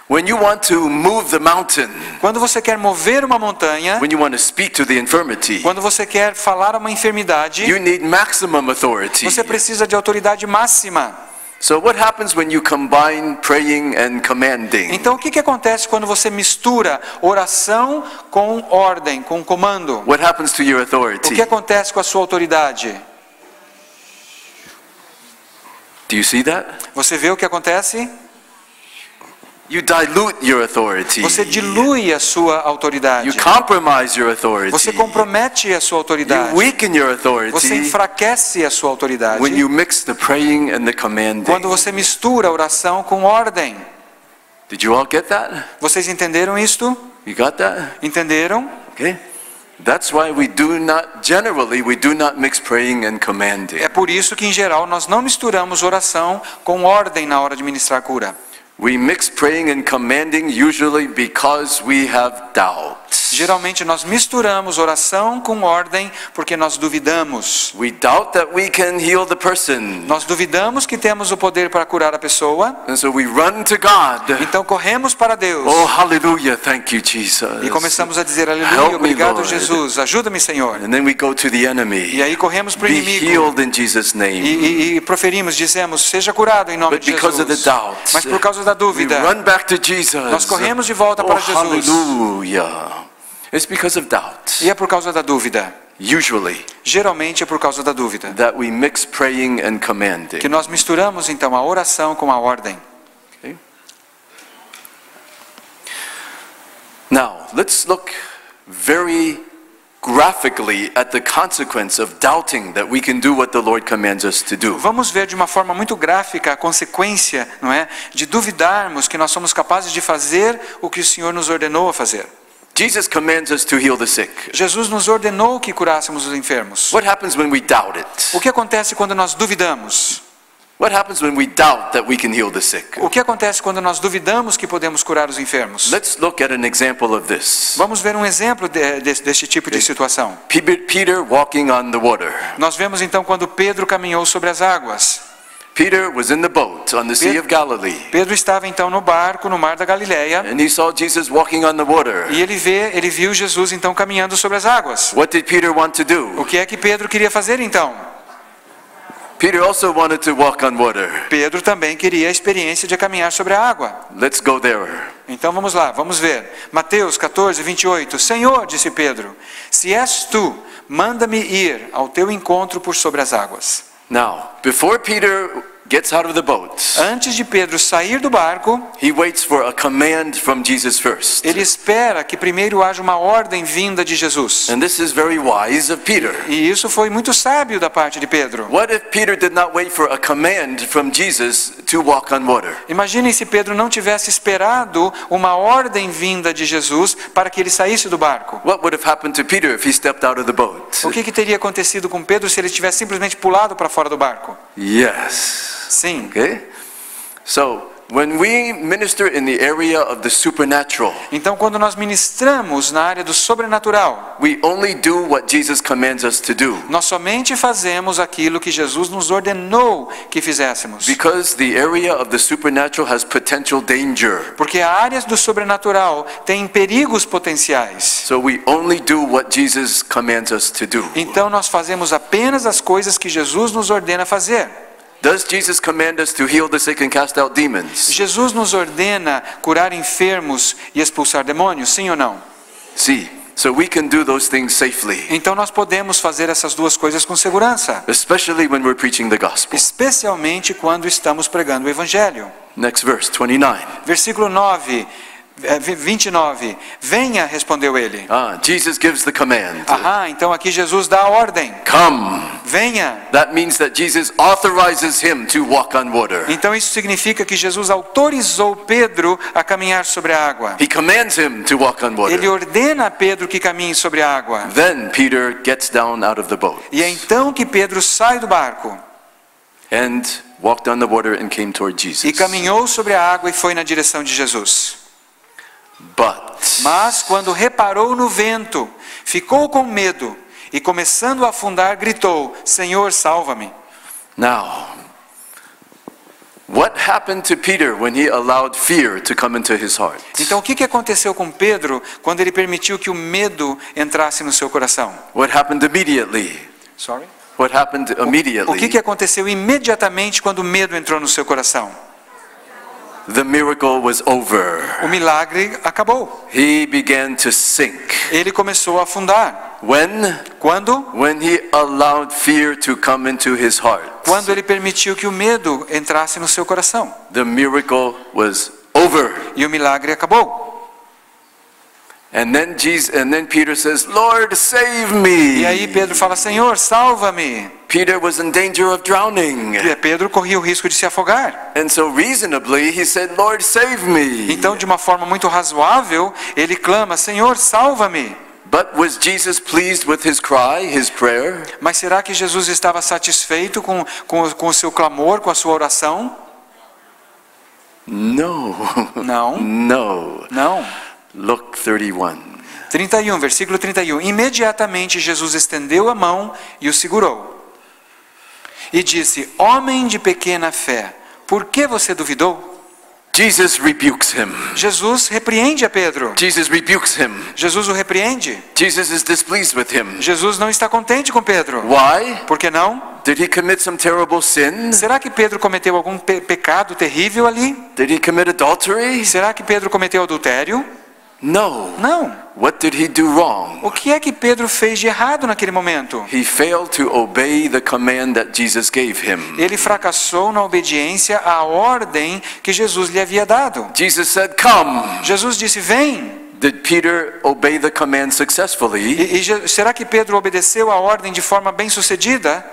When you want to move the mountain, Quando você quer mover uma montanha, when you want to speak to the infirmity, quando você quer falar uma enfermidade, you need maximum authority. você precisa de autoridade máxima. So what happens when you combine praying and commanding? Então o que acontece quando você mistura oração com ordem, com comando? What happens to your O authority? que acontece com a sua autoridade? Do you see that? Você vê o que acontece? You dilute your authority. Você dilui a sua autoridade. You compromise your authority. Você compromete a sua autoridade. You weaken your Você authority enfraquece a sua autoridade when you mix the praying and the commanding. quando você mistura a oração com ordem. Did you all get that? Vocês entenderam isto? You got that? Entenderam? Okay. That's why we do not mix praying and commanding. É por isso que em geral nós não misturamos oração com ordem na hora de ministrar cura. We mix praying and commanding usually because we have doubts. Geralmente nós misturamos oração com ordem porque nós duvidamos. We doubt that we can heal the person. Nós duvidamos que temos o poder para curar a pessoa. And so we run to God. Então corremos para Deus. Oh, hallelujah, thank you, Jesus. E começamos a dizer, Help aleluia, me, obrigado Lord. Jesus, ajuda-me Senhor. And then we go to the enemy. E aí corremos para o Be inimigo. healed in Jesus' name. E proferimos, dizemos, seja curado em nome But de because of the Jesus. doubt, Mas por causa da we dúvida, run back to Jesus. nós corremos de volta para Jesus. Hallelujah. It's because of doubt. E é por causa da dúvida. Usually, Geralmente é por causa da dúvida. that we mix praying and commanding. Que nós misturamos então a oração com a ordem. Okay? Now, let's look very graphically at the consequence of doubting that we can do what the Lord commands us to do. Vamos ver de uma forma muito gráfica a consequência, não é, de duvidarmos que nós somos capazes de fazer o que o Senhor nos ordenou a fazer. Jesus commands us to heal the sick. Jesus nos ordenou que curássemos os enfermos. What happens when we doubt it? O que acontece quando nós duvidamos? What happens when we doubt that we can heal the sick? O que acontece quando nós duvidamos que podemos curar os enfermos? Let's look at an example of this. Vamos ver um exemplo deste tipo de situação. Peter walking on the water. Nós vemos então quando Pedro caminhou sobre as águas. Peter was in the boat on the Sea of Galilee. Pedro estava então no barco no mar da Galileia And he saw Jesus walking on the water. e ele viu Jesus então caminhando sobre as águas. What did Peter want to O do? que é que Pedro queria fazer então? Peter also wanted to walk on water. Pedro também queria a experiência de caminhar sobre a água. Let's go there. Então vamos lá, vamos ver. Mateus 14, 28. Senhor, disse Pedro, se és tu, manda-me ir ao teu encontro por sobre as águas. Now, before Peter gets out of the boat, Antes de Pedro sair do barco, he waits for a command from Jesus first. ele espera que primeiro haja uma ordem vinda de Jesus. And this is very wise of Peter. E isso foi muito sábio da parte de Pedro. What if Peter did not wait for a command from Jesus to walk on water? Imaginem se Pedro não tivesse esperado uma ordem vinda de Jesus para que ele saísse do barco. What would have happened to Peter if he stepped out of the boat? O que teria acontecido com Pedro se ele tivesse simplesmente pulado para fora do barco? Yes. Sim. Okay? So, when we minister in the area of the supernatural, Então, quando nós ministramos na área do sobrenatural, we only do what Jesus commands us to do. nós somente fazemos aquilo que Jesus nos ordenou que fizéssemos. Because the area of the supernatural has potential danger. Porque a área do sobrenatural tem perigos potenciais. So we only do what Jesus commands us to do. Então nós fazemos apenas as coisas que Jesus nos ordena fazer. Does Jesus command us to heal the sick and cast out demons? Jesus nos ordena curar enfermos e expulsar demônios, sim ou não? See, so we can do those things safely, Então nós podemos fazer essas duas coisas com segurança, especially when we're preaching the gospel. especialmente quando estamos pregando o evangelho. Next verse, 29. Versículo 29. Venha, respondeu ele. Jesus gives the command. Então aqui Jesus dá a ordem. Come. Venha. That means that Jesus authorizes him to walk on water. Então isso significa que Jesus autorizou Pedro a caminhar sobre a água. He commands him to walk on Ele water. ordena a Pedro que caminhe sobre a água. Then Peter gets down out of the boat E é então que Pedro sai do barco and walked on the water and came toward e Jesus. caminhou sobre a água e foi na direção de Jesus. Mas quando reparou no vento, ficou com medo e começando a afundar, gritou: Senhor, salva-me. Now, what happened to Peter when he allowed fear to come into his heart? Então o que aconteceu com Pedro quando ele permitiu que o medo entrasse no seu coração? What happened immediately? Sorry? What happened O immediately? que aconteceu imediatamente quando o medo entrou no seu coração? The miracle was over. O milagre acabou. He began to sink. Ele começou a afundar. When? Quando? When he allowed fear to come into his heart. Quando ele permitiu que o medo entrasse no seu coração. The miracle was over. E o milagre acabou. And then Peter says, "Lord, save me." E aí Pedro fala: Senhor, salva-me. Peter was in danger of drowning. E Pedro corria o risco de se afogar. And so reasonably he said, "Lord, save me." Então, de uma forma muito razoável, ele clama: Senhor, salva-me. But was Jesus pleased with his cry, his prayer? Mas será que Jesus estava satisfeito com o seu clamor, com a sua oração? No. Não. No. Não. Look 31. 31, versículo 31. Imediatamente Jesus estendeu a mão e o segurou. E disse: Homem de pequena fé, por que você duvidou? Jesus rebukes him. Jesus repreende a Pedro. Jesus rebukes him. Jesus o repreende. Jesus is displeased with him. Jesus não está contente com Pedro. Why? Por que não? Did he commit some terrible sin? Será que Pedro cometeu algum pecado terrível ali? Did he commit adultery? Será que Pedro cometeu adultério? No. Não. What did he do wrong? O que é que Pedro fez de errado naquele momento? He failed to obey the command that Jesus gave him. Ele fracassou na obediência à ordem que Jesus lhe havia dado. Jesus said, "Come." Jesus disse: Vem. Did Peter obey the command successfully? Será que Pedro obedeceu a ordem de forma bem-sucedida?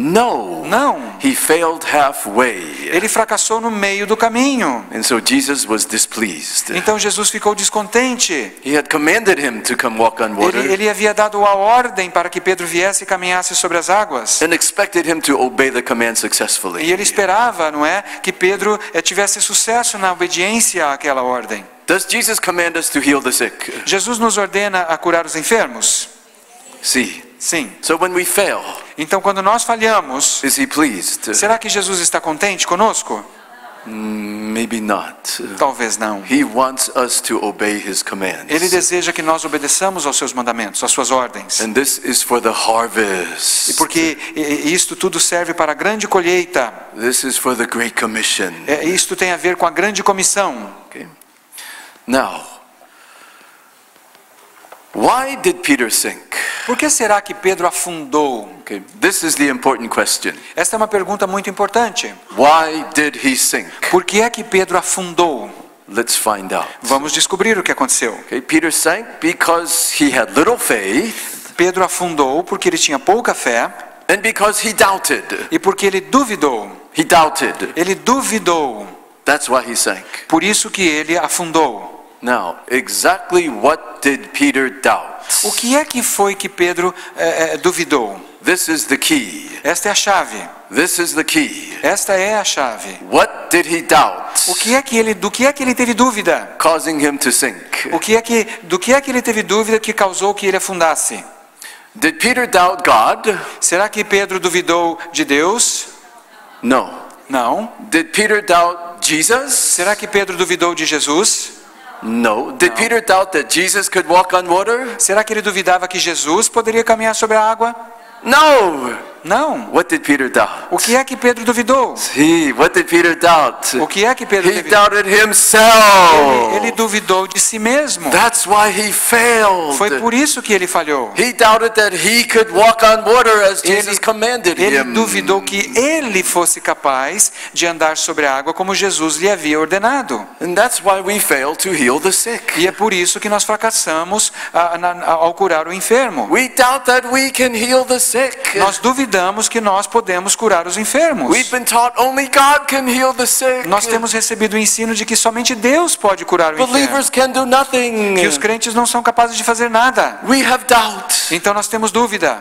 No. Não. He failed halfway. Ele fracassou no meio do caminho. And so Jesus was displeased. Então Jesus ficou descontente. He had commanded him to come walk on water Ele havia dado a ordem para que Pedro viesse e caminhasse sobre as águas. and expected him to obey the command E successfully. ele esperava, não é, que Pedro tivesse sucesso na obediência àquela ordem. Does Jesus command us to heal the sick? Jesus nos ordena a curar os enfermos? See. Sim. So when we fail, Então, quando nós falhamos, is he pleased? será que Jesus está contente conosco? Maybe not. Talvez não. He wants us to obey his commands. Ele deseja que nós obedeçamos aos seus mandamentos, às suas ordens. And this is for the harvest. E porque isto tudo serve para a grande colheita. This is for the Great Commission. Isto tem a ver com a grande comissão. Okay. Now, why did Peter sink? Por que será que Pedro afundou? Okay. This is the important question. Esta é uma pergunta muito importante. Why did he sink? Por que é que Pedro afundou? Let's find out. Vamos descobrir o que aconteceu. Okay. Peter sank because he had little faith Pedro afundou porque ele tinha pouca fé and because he doubted. e porque ele duvidou. He doubted. Ele duvidou. That's why he sank. Por isso que ele afundou. Now, exactly what did Peter doubt? O que é que foi que Pedro duvidou? This is the key. Esta é a chave. This is the key. Esta é a chave. What did he doubt? doubt, do que é que ele teve dúvida? causing him to sink? Do que é que ele teve dúvida que causou que ele afundasse? Did Peter doubt God? Será que Pedro duvidou de Deus? No. Não. Did Peter doubt Jesus? Será que Pedro duvidou de Jesus? No. Did Peter doubt that Jesus could walk on water? Será que ele duvidava que Jesus poderia caminhar sobre a água? No. Não. What did Peter doubt? O que é que Pedro duvidou? What did Peter doubt? O que é que Pedro He teve? doubted himself. Ele duvidou de si mesmo. That's why he failed. Foi por isso que ele falhou. He doubted that he could walk on water as Jesus commanded Ele him. duvidou que ele fosse capaz de andar sobre a água como Jesus lhe havia ordenado. And that's why we fail to heal the sick. E é por isso que nós fracassamos ao curar o enfermo. We doubt that we can heal the sick. Nós duvidamos que nós podemos curar os enfermos. We've been taught only God can heal the sick. Nós temos recebido o ensino de que somente Deus pode curar o enfermo. Believers can do nothing. Que os crentes não são capazes de fazer nada. We have doubt. Então nós temos dúvida.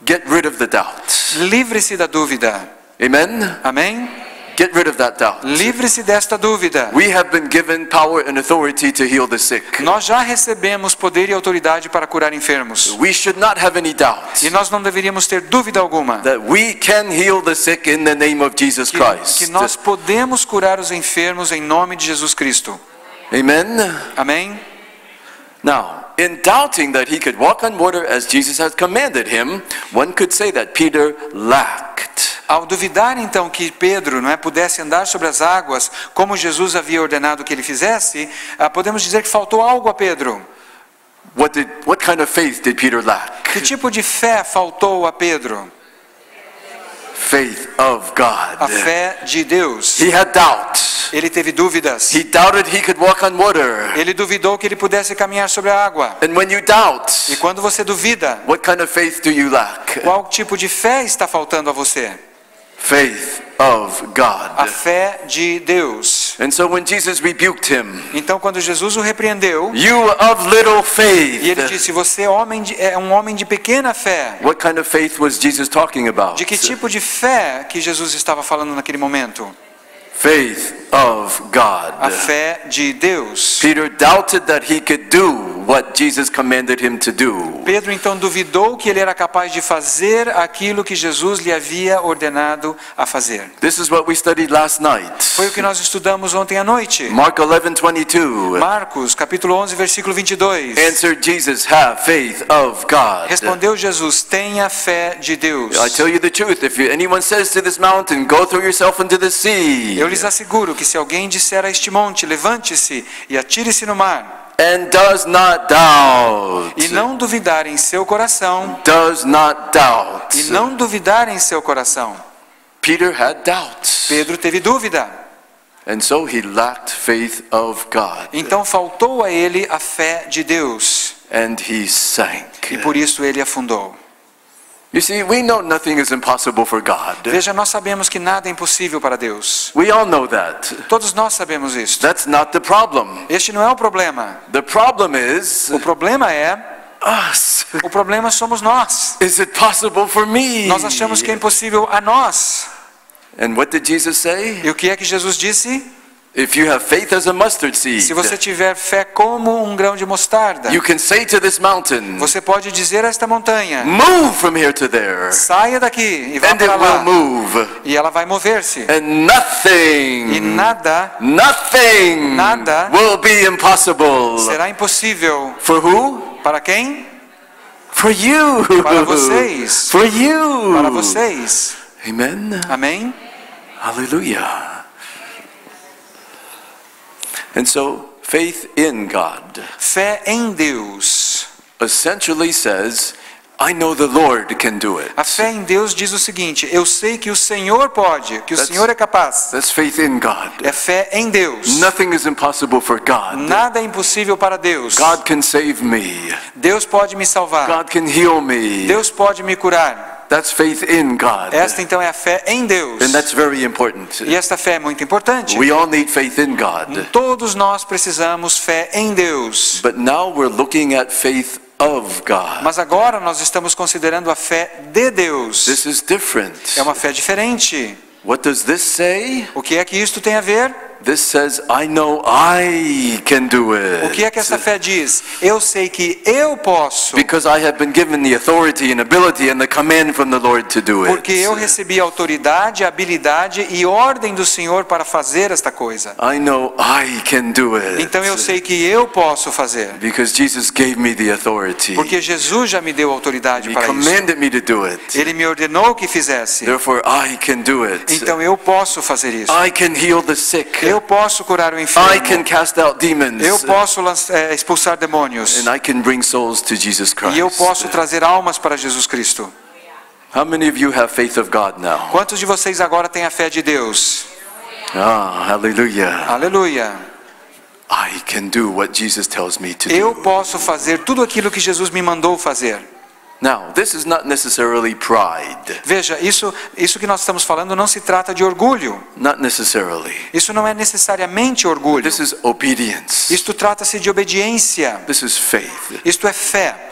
Get rid of the doubt. Livre-se da dúvida. Amen? Amém? Get rid of that doubt. Livre-se desta dúvida. We have been given power and authority to heal the sick. Nós já recebemos poder e autoridade para curar enfermos. We should not have any doubt E nós não deveríamos ter dúvida alguma that we can heal the sick in the name of Jesus que Christ. nós podemos curar os enfermos em nome de Jesus Cristo. Amen? Amém? Now, in doubting that he could walk on water as Jesus had commanded him, one could say that Peter lacked. Ao duvidar então que Pedro pudesse andar sobre as águas como Jesus havia ordenado que ele fizesse, podemos dizer que faltou algo a Pedro. What kind of faith did Peter lack? Que tipo de fé faltou a Pedro? Faith of God. A fé de Deus. He had doubt. Ele teve dúvidas. He doubted he could walk on water. Ele duvidou que ele pudesse caminhar sobre a água. And when you doubt, E quando você duvida, what kind of faith do you lack? qual tipo de fé está faltando a você? Faith of God. A fé de Deus. And so when Jesus rebuked him, Então quando Jesus o repreendeu, you of little faith. e ele disse, você é um homem de pequena fé. What kind of faith was Jesus talking about? De que tipo de fé que Jesus estava falando naquele momento? Faith of God. A fé de Deus. Peter doubted that he could do what Jesus commanded him to do. Pedro então duvidou que ele era capaz de fazer aquilo que Jesus lhe havia ordenado a fazer. This is what we studied last night. Foi o que nós estudamos ontem à noite. Mark 11:22. Marcos, capítulo 11, versículo 22. Answered Jesus, have faith of God. Respondeu Jesus, tenha fé de Deus. I tell you the truth, if anyone says to this mountain, go throw yourself into the sea, Eu lhes asseguro que se alguém disser a este monte, levante-se e atire-se no mar, and does not doubt, e não duvidar em seu coração, does not doubt. e não duvidar em seu coração. Peter had doubts, Pedro teve dúvida, and so he lacked faith of God, então faltou a ele a fé de Deus, and he sank. e por isso ele afundou. You see, we know nothing is impossible for God. Veja, nós sabemos que nada é impossível para Deus. We all know that. Todos nós sabemos isso. That's not the problem. Este não é o problema. The problem is O problema é, us. o problema somos nós. Is it possible for me? Nós achamos que é impossível a nós. And what did Jesus say? E o que é que Jesus disse? If you have faith as a mustard seed, Se você tiver fé como um grão de mostarda, you can say to this mountain, você pode dizer a esta montanha, move from here to there, saia daqui e vá and it para will lá. move. E ela vai mover-se. And E nada Nada will be impossible. será impossível. For who? Para quem? For you. Para vocês. For you. Para vocês. Amen. Amém? Hallelujah. And so, faith in God Fé em Deus. essentially says, I know the Lord can do it. A fé em Deus diz o seguinte: eu sei que o Senhor pode, que o That's- Senhor é capaz. That's faith in God. É fé em Deus. Nothing is impossible for God. Nada é impossível para Deus. God can save me. Deus pode me salvar. God can heal me. Deus pode me curar. That's faith in God. Esta então é a fé em Deus. And that's very important. E esta fé é muito importante. We all need faith in God. Todos nós precisamos fé em Deus. But now we're looking at faith of God. Mas agora nós estamos considerando a fé de Deus. This is different. É uma fé diferente. What does this say? O que é que isto tem a ver? This says, I know I can do it. O que é que essa fé diz? Eu sei que eu posso. Because I have been given the authority and ability and the command from the Lord to do it. Porque eu recebi a autoridade, a habilidade e ordem do Senhor para fazer esta coisa. I know I can do it. Então eu sei que eu posso fazer. Because Jesus gave me the authority. Porque Jesus já me deu autoridade He para isso. commanded me to do it. Ele me ordenou que fizesse. Therefore I can do it. Então eu posso fazer isso. I can heal the sick. Eu posso curar o enfermo. I can cast out demons. Eu posso expulsar demônios. And I can bring souls to Jesus Christ. E eu posso trazer almas para Jesus Cristo. How many of you have faith of God now? Quantos de vocês agora têm a fé de Deus? Ah, hallelujah. Aleluia. I can do what Jesus tells me to Eu do. posso fazer tudo aquilo que Jesus me mandou fazer. Now, this is not necessarily pride. Veja, isso que nós estamos falando não se trata de orgulho. Not necessarily. Isso não é necessariamente orgulho. This is obedience. Isto trata-se de obediência. This is faith. Isto é fé.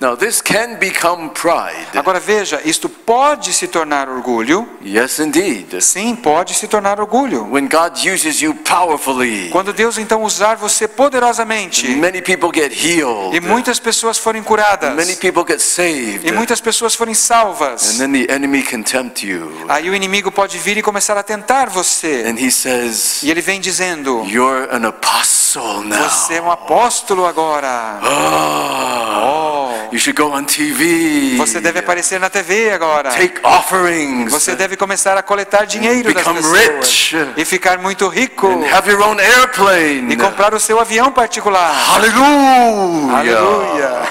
Now, this can become pride. Agora veja, isto pode se tornar orgulho. Yes, indeed. Sim, pode se tornar orgulho. When God uses you powerfully, Quando Deus então usar você poderosamente, many people get healed. e muitas pessoas forem curadas, Many people get saved. e muitas pessoas forem salvas, And then the enemy can tempt you. aí o inimigo pode vir e começar a tentar você. And he says, E ele vem dizendo: you're an apostle now. você é um apóstolo agora. Oh, you should go on TV. Você deve aparecer na TV agora. Take offerings. Você deve começar a coletar dinheiro das Become pessoas rich. e ficar muito rico And have your own airplane. e comprar o seu avião particular. Hallelujah. Aleluia!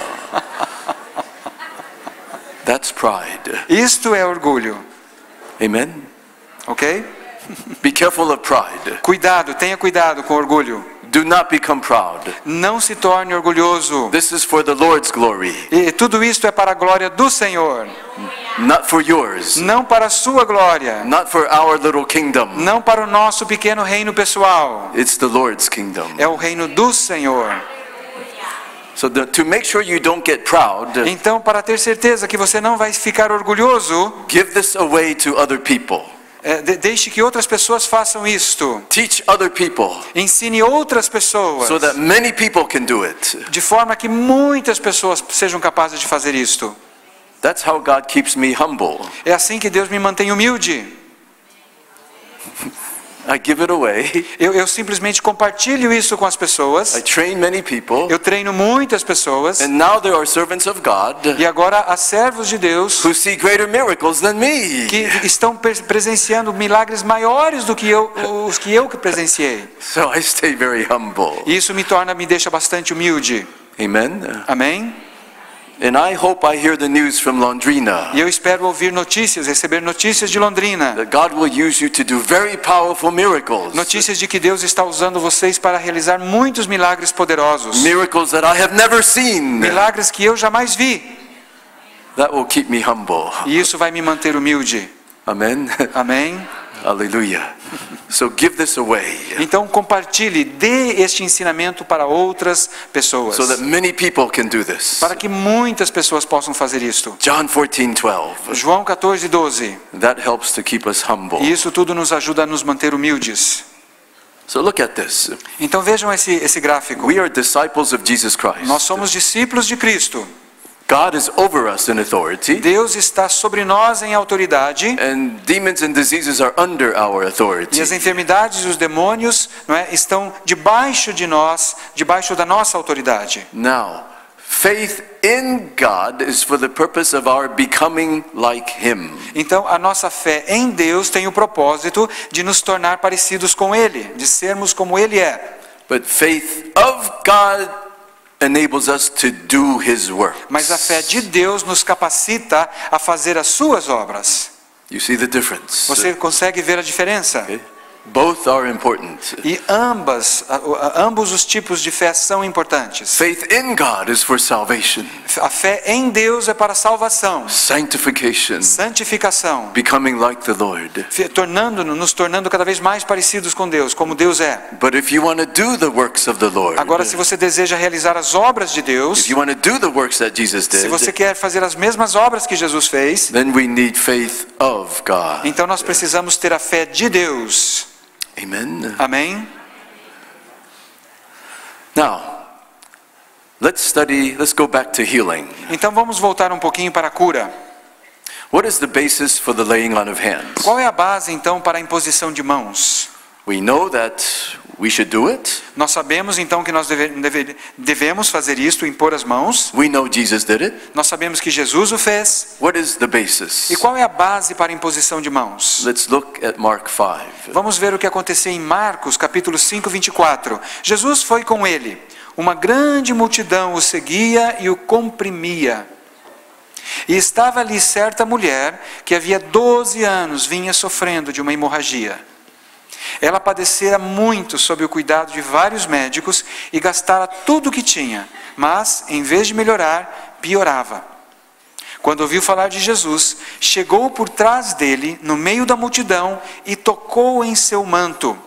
That's pride. Isto é orgulho, Amen. ok? Be careful of pride. Cuidado, tenha cuidado com orgulho. Do not become proud. Não se torne orgulhoso. This is for the Lord's glory, E tudo isto é para a glória do Senhor, not for yours, não para a sua glória, not for our little kingdom. não para o nosso pequeno reino pessoal. It's the Lord's kingdom. É o reino do Senhor. So to make sure you don't get proud, Então, para ter certeza que você não vai ficar orgulhoso, give this away to other people. deixe que outras pessoas façam isto. Teach other people Ensine outras pessoas, so that many people can do it. de forma que muitas pessoas sejam capazes de fazer isto. That's how God keeps me humble. É assim que Deus me mantém humilde. I give it away. Eu simplesmente compartilho isso com as pessoas. I train many people. Eu treino muitas pessoas. And now there are servants of God E agora há servos de Deus who see greater miracles than me. que estão presenciando milagres maiores do que os que eu presenciei. So I stay very humble. E isso me deixa bastante humilde. Amen. Amém? And I hope I hear the news from Londrina E eu espero ouvir notícias, receber notícias de Londrina. that God will use you to do very powerful miracles. Notícias de que Deus está usando vocês para realizar muitos milagres poderosos. Miracles that I have never seen. Milagres que eu jamais vi. That will keep me humble. E isso vai me manter humilde. Amen. Amém? Hallelujah. So give this away Então compartilhe, dê este ensinamento para outras pessoas. so that many people can do this. Para que muitas pessoas possam fazer isto. John 14:12. João 14:12. That helps to keep us humble. E isso tudo nos ajuda a nos manter humildes. So look at this. Então vejam esse gráfico. We are disciples of Jesus Christ. Nós somos discípulos de Cristo. God is over us in authority, Deus está sobre nós em autoridade. and demons and diseases are under our E authority. as enfermidades e os demônios, não é, estão debaixo de nós, debaixo da nossa autoridade. Now, faith in God is for the purpose of our becoming like Him. Então, a nossa fé em Deus tem o propósito de nos tornar parecidos com Ele, de sermos como Ele é. But faith of God enables us to do His work. Mas a fé de Deus nos capacita a fazer as suas obras. You see the difference? Você consegue ver a diferença? Okay? Both are important. E ambos os tipos de fé são importantes. Faith in God is for salvation, A fé em Deus é para salvação, sanctification, santificação, becoming like the Lord. nos tornando cada vez mais parecidos com Deus, como Deus é. But if you want to do the works of the Lord, Agora, se você deseja realizar as obras de Deus, if you want to do the works that Jesus se did, você quer fazer as mesmas obras que Jesus fez, then we need faith of God. então nós precisamos ter a fé de Deus. Amen. Amém? Now, let's go back to healing. Então vamos voltar um pouquinho para a cura. What is the basis for the laying on of hands? Qual é a base então para a imposição de mãos? We know that we should do it. Nós sabemos então que nós devemos fazer isto, impor as mãos. We know Jesus did it. Nós sabemos que Jesus o fez. What is the basis? E qual é a base para a imposição de mãos? Let's look at Mark 5. Vamos ver o que aconteceu em Marcos, capítulo 5, 24. Jesus foi com ele. Uma grande multidão o seguia e o comprimia. E estava ali certa mulher que havia 12 anos vinha sofrendo de uma hemorragia. Ela padecera muito sob o cuidado de vários médicos e gastara tudo o que tinha, mas, em vez de melhorar, piorava. Quando ouviu falar de Jesus, chegou por trás dele, no meio da multidão, e tocou em seu manto.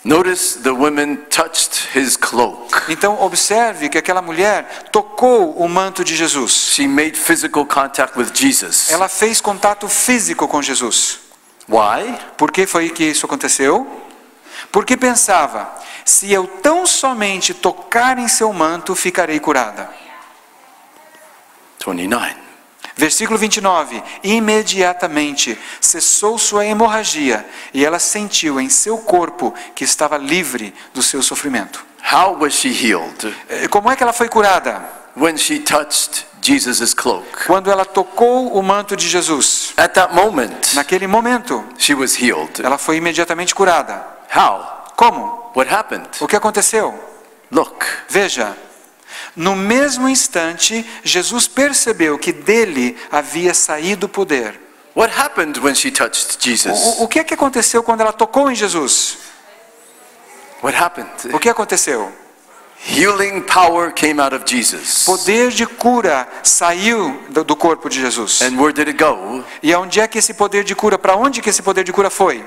Notice the woman touched his cloak. Então, observe que aquela mulher tocou o manto de Jesus. She made physical contact with Jesus. Ela fez contato físico com Jesus. Why? Por que foi que isso aconteceu? Porque pensava, se eu tão somente tocar em seu manto, ficarei curada. 29. Versículo 29. Imediatamente cessou sua hemorragia e ela sentiu em seu corpo que estava livre do seu sofrimento. How was she healed? Como é que ela foi curada? When she touched Jesus' cloak. Quando ela tocou o manto de Jesus. At that moment, Naquele momento, she was healed. ela foi imediatamente curada. How? Como? What happened? O que aconteceu? Look. Veja, no mesmo instante, Jesus percebeu que dele havia saído o poder. What happened when she touched Jesus? O que é que aconteceu quando ela tocou em Jesus? What happened? O que aconteceu? Healing power came out of Jesus. Poder de cura saiu do corpo de Jesus. And where did it go? E aonde é que esse poder de cura, para onde que esse poder de cura foi?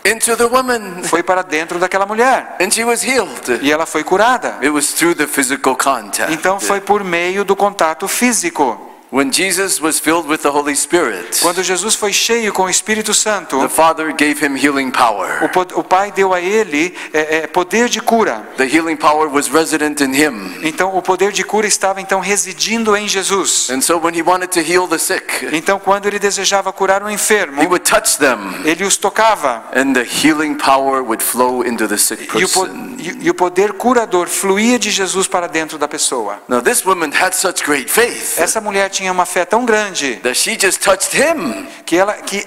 Into the woman. Foi para dentro daquela mulher. And she was healed. E ela foi curada. It was through the physical contact. Então foi por meio do contato físico. When Jesus was filled with the Holy Spirit, Quando Jesus foi cheio com o Espírito Santo, the Father gave him healing power. o Pai deu a ele poder de cura. The healing power was resident in him. Então o poder de cura estava então residindo em Jesus. And so when he wanted to heal the sick, Então quando ele desejava curar um enfermo, he would touch them, ele os tocava. and the healing power would flow into the sick person. E o poder curador fluía de Jesus para dentro da pessoa. Now this woman had such great faith Essa mulher tinha uma fé tão grande that she just touched him, que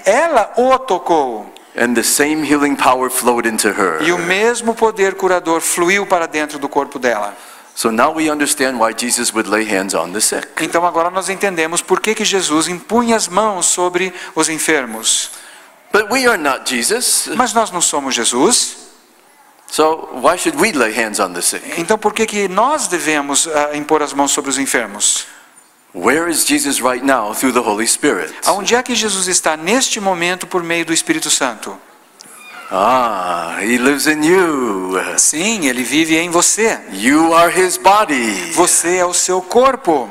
ela o tocou. and the same healing power flowed into her. E o mesmo poder curador fluiu para dentro do corpo dela. So now we understand why Jesus would lay hands on the sick. Então agora nós entendemos por que Jesus impunha as mãos sobre os enfermos. But we are not Jesus, Mas nós não somos Jesus. so why should we lay hands on the sick? Então por que nós devemos impor as mãos sobre os enfermos? Where is Jesus right now through the Holy Spirit? Aonde é que Jesus está neste momento por meio do Espírito Santo? He lives in you. Sim, ele vive em você. You are his body. Você é o seu corpo.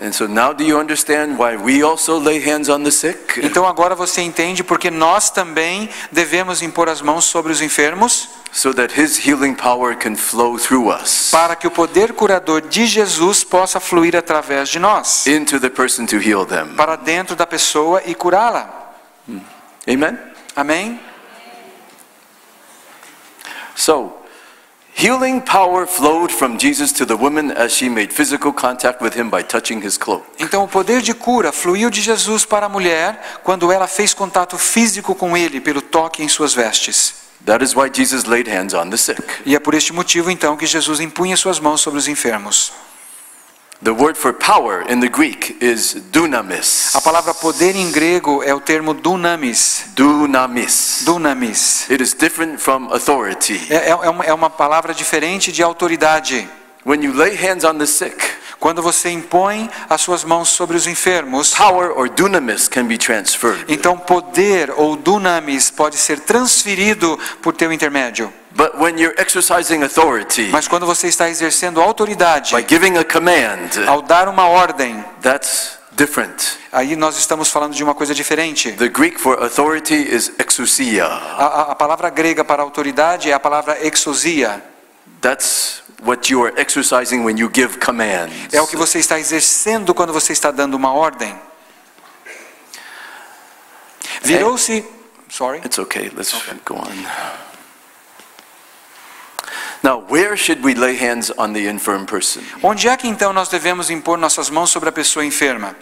And so now do you understand why we also lay hands on the sick? Então agora você entende porque nós também devemos impor as mãos sobre os enfermos? So that his healing power can flow through us Para que o poder curador de Jesus possa fluir através de nós. into the person to heal them. Para dentro da pessoa e curá-la. Amen? Amém? So, healing power flowed from Jesus to the woman as she made physical contact with him by touching his cloak. Então o poder de cura fluiu de Jesus para a mulher quando ela fez contato físico com ele pelo toque em suas vestes. That is why Jesus laid hands on the sick. E é por este motivo então que Jesus impunha suas mãos sobre os enfermos. The word for power in the Greek is dunamis. A palavra poder em grego é o termo dunamis. Dunamis. Dunamis. It is different from authority. É uma palavra diferente de autoridade. When you lay hands on the sick, Quando você impõe as suas mãos sobre os enfermos, power or dunamis can be transferred. então poder ou dunamis pode ser transferido por teu intermédio. But when you're exercising authority Mas quando você está exercendo autoridade, by giving a command, ao dar uma ordem, that's different. aí nós estamos falando de uma coisa diferente. The Greek for authority is exousia. A palavra grega para autoridade é a palavra exousia. That's what you are exercising when you give commands. É o que você está exercendo quando você está dando uma ordem. Virou-se... Sorry. It's okay, let's go on. Now, where should we lay hands on the infirm person? Onde é que então nós devemos impor nossas mãos sobre a pessoa enferma?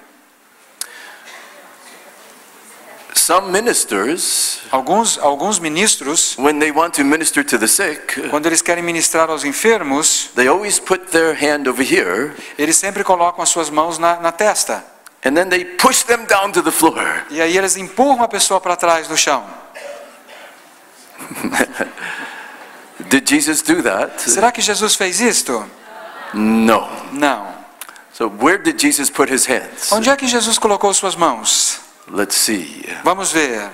Some ministers, Alguns ministros, when they want to minister to the sick, quando eles querem ministrar aos enfermos, they always put their hand over here, eles sempre colocam as suas mãos na testa. and then they push them down to the floor. E aí eles empurram a pessoa para trás do chão. Did Jesus do that? Será que Jesus fez isto? No. Não. So where did Jesus put his hands? Onde é que Jesus colocou suas mãos? Let's see. Vamos ver.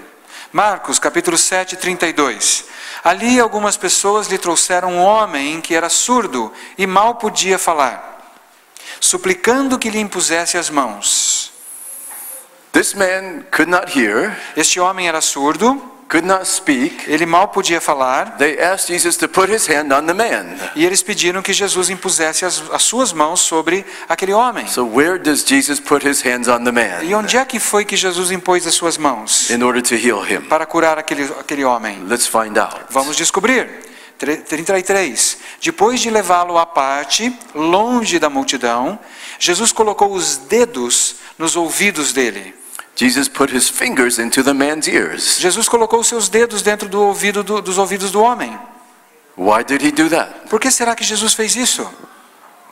Marcos, capítulo 7, 32. Ali algumas pessoas lhe trouxeram um homem que era surdo e mal podia falar, suplicando que lhe impusesse as mãos. This man could not hear, Este homem era surdo, could not speak. ele mal podia falar, They asked Jesus to put his hand on the man. e eles pediram que Jesus impusesse as suas mãos sobre aquele homem. So where does Jesus put his hands on the man E onde é que foi que Jesus impôs as suas mãos in order to heal him? para curar aquele homem? Let's find out. Vamos descobrir. 33. Depois de levá-lo à parte, longe da multidão, Jesus colocou os dedos nos ouvidos dele. Jesus put his fingers into the man's ears. Jesus colocou os seus dedos dentro do ouvido dos ouvidos do homem. Why did he do that? Por que será que Jesus fez isso?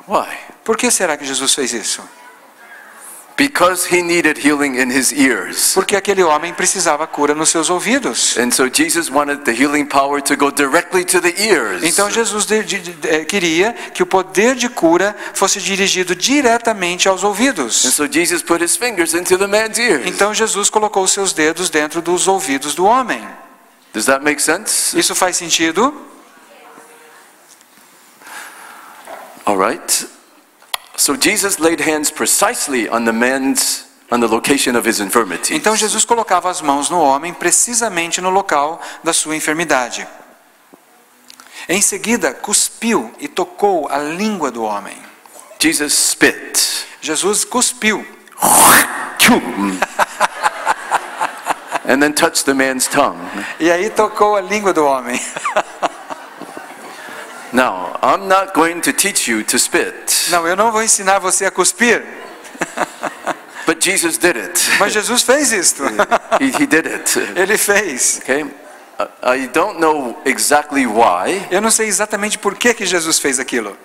Why? Por que será que Jesus fez isso? Because he needed healing in his ears. Porque aquele homem precisava cura nos seus ouvidos. And so Jesus wanted the healing power to go directly to the ears. Então Jesus queria que o poder de cura fosse dirigido diretamente aos And ouvidos. so Jesus put his fingers into the man's ears. Então Jesus colocou os seus dedos dentro dos ouvidos do homem. Does that make sense? Isso faz sentido? All right. So Jesus laid hands precisely on the location of his infirmity. Então Jesus colocava as mãos no homem precisamente no local da sua enfermidade. Em seguida, cuspiu e tocou a língua do homem. Jesus spit. Jesus cuspiu And then touched the man's tongue. e aí tocou a língua do homem. Now, I'm not going to teach you to spit, Não, eu não vou ensinar você a cuspir, but Jesus did it. mas Jesus fez isto. He did it. Ele fez. Okay? I don't know exactly why, Eu não sei exatamente por que Jesus fez aquilo,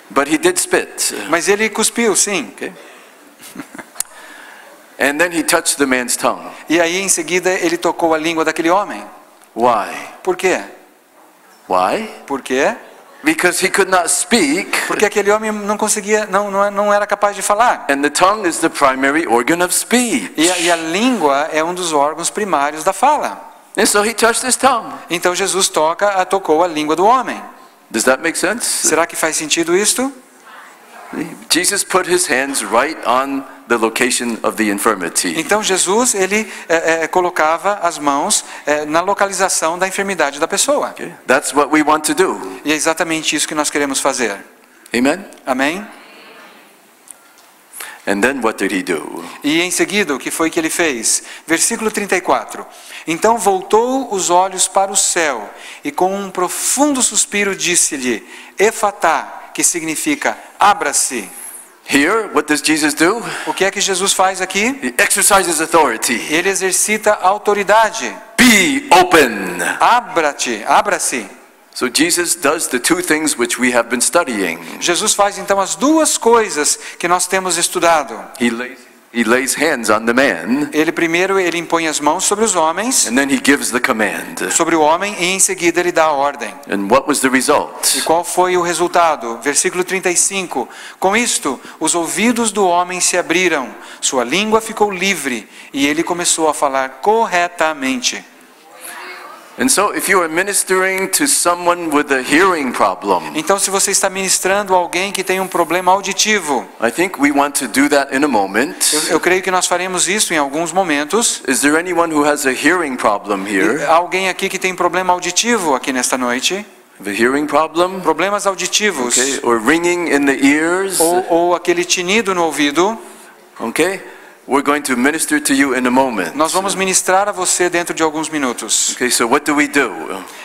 but he did spit. mas ele cuspiu, sim. Okay? And then he touched the man's tongue. E aí em seguida ele tocou a língua daquele homem. Why? Por quê? Why? Por quê? Because he could not speak, Porque aquele homem não conseguia, não era capaz de falar. and the tongue is the primary organ of speech. E a língua é um dos órgãos primários da fala. And so he touched his tongue. Então Jesus tocou a língua do homem. Does that make sense? Será que faz sentido isto? Jesus put his hands right on the location of the infirmity. Então Jesus ele colocava as mãos na localização da enfermidade da pessoa. Okay? That's what we want to do. E é exatamente isso que nós queremos fazer. Amen? Amém? And then what did he do? E em seguida, o que foi que ele fez? Versículo 34. Então voltou os olhos para o céu e com um profundo suspiro disse-lhe, Efatá, que significa abra-se. Here, what does Jesus do? O que é que Jesus faz aqui? He exercises authority. Ele exercita a autoridade. Be open. Abra-se. So Jesus does the two things which we have been studying. Jesus faz então as duas coisas que nós temos estudado. He lays hands on the man, Ele primeiro impõe as mãos sobre os homens, and then he gives the command. sobre o homem, e em seguida ele dá a ordem. And what was the E result? qual foi o resultado? Versículo 35. Com isto, os ouvidos do homem se abriram, sua língua ficou livre, e ele começou a falar corretamente. And so if you are ministering to someone with a hearing problem, Então, se você está ministrando a alguém que tem um problema auditivo, I think we want to do that in a moment. eu creio que nós faremos isso em alguns momentos. Is there anyone who has a hearing problem here? Há alguém aqui que tem problema auditivo aqui nesta noite? The hearing problem? Problemas auditivos. Okay, or ringing in the ears? Ou aquele tinido no ouvido. Okay? We're going to minister to you in a moment. Nós vamos ministrar a você dentro de alguns minutos. Okay, so what do we do?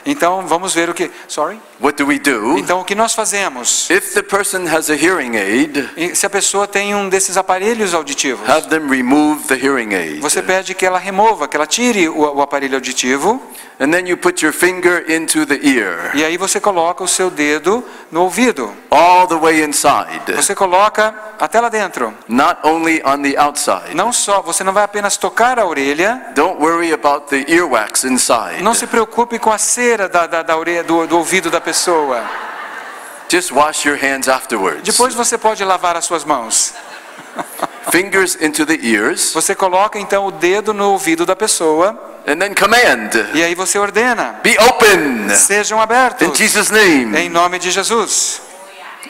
Então, vamos ver o que... Sorry? What do we do? Então, o que nós fazemos? If the person has a hearing aid, E se a pessoa tem um desses aparelhos auditivos, have them remove the hearing aid. você pede que ela remova, que ela tire o aparelho auditivo, And then you put your finger into the ear, e aí você coloca o seu dedo no ouvido. all the way inside. Você coloca até lá dentro. Not only on the outside. Não só, você não vai apenas tocar a orelha, Don't worry about the earwax inside. não se preocupe com a cera da orelha, do ouvido da pessoa. Just wash your hands afterwards. Depois você pode lavar as suas mãos. Fingers into the ears, Você coloca então o dedo no ouvido da pessoa, and then command, e aí você ordena: be open sejam in abertos Jesus' name. em nome de Jesus.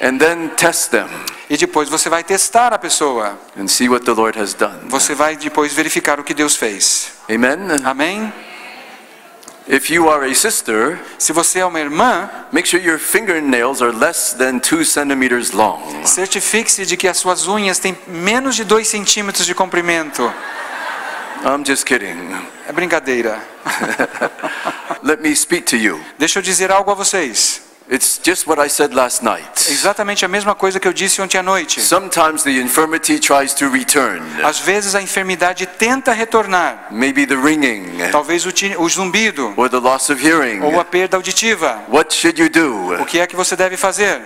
And then test them E depois você vai testar a pessoa. and see what the Lord has done. Você vai depois verificar o que Deus fez. Amen? Amém? If you are a sister, Se você é uma irmã, make sure your fingernails are less than 2 centimeters long. certifique-se de que as suas unhas têm menos de 2 centímetros de comprimento. I'm just kidding. É brincadeira. Let me speak to you. Deixa eu dizer algo a vocês. It's just what I said last night. Exatamente a mesma coisa que eu disse ontem à noite. Sometimes the infirmity tries to return. Às vezes a enfermidade tenta retornar. Maybe the ringing Talvez o zumbido or the loss of hearing. ou a perda auditiva. What should you do? O que é que você deve fazer?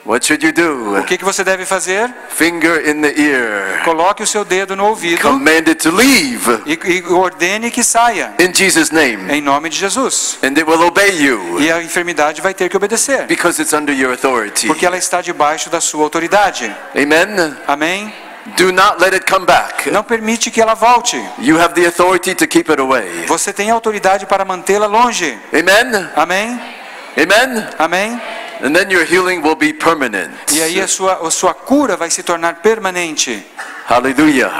What should you do? O que você deve fazer? Finger in the ear. Coloque o seu dedo no ouvido Command it to leave e ordene que saia, in Jesus' name. em nome de Jesus. And it will obey you E a enfermidade vai ter que obedecer, because it's under your authority. porque ela está debaixo da sua autoridade. Amen? Amém? Do not let it come back. Não permite que ela volte. You have the authority to keep it away. Você tem autoridade para mantê-la longe. Amen? Amém? Amen? Amém? And then your healing will be permanent. E aí a sua cura vai se tornar permanente. Hallelujah.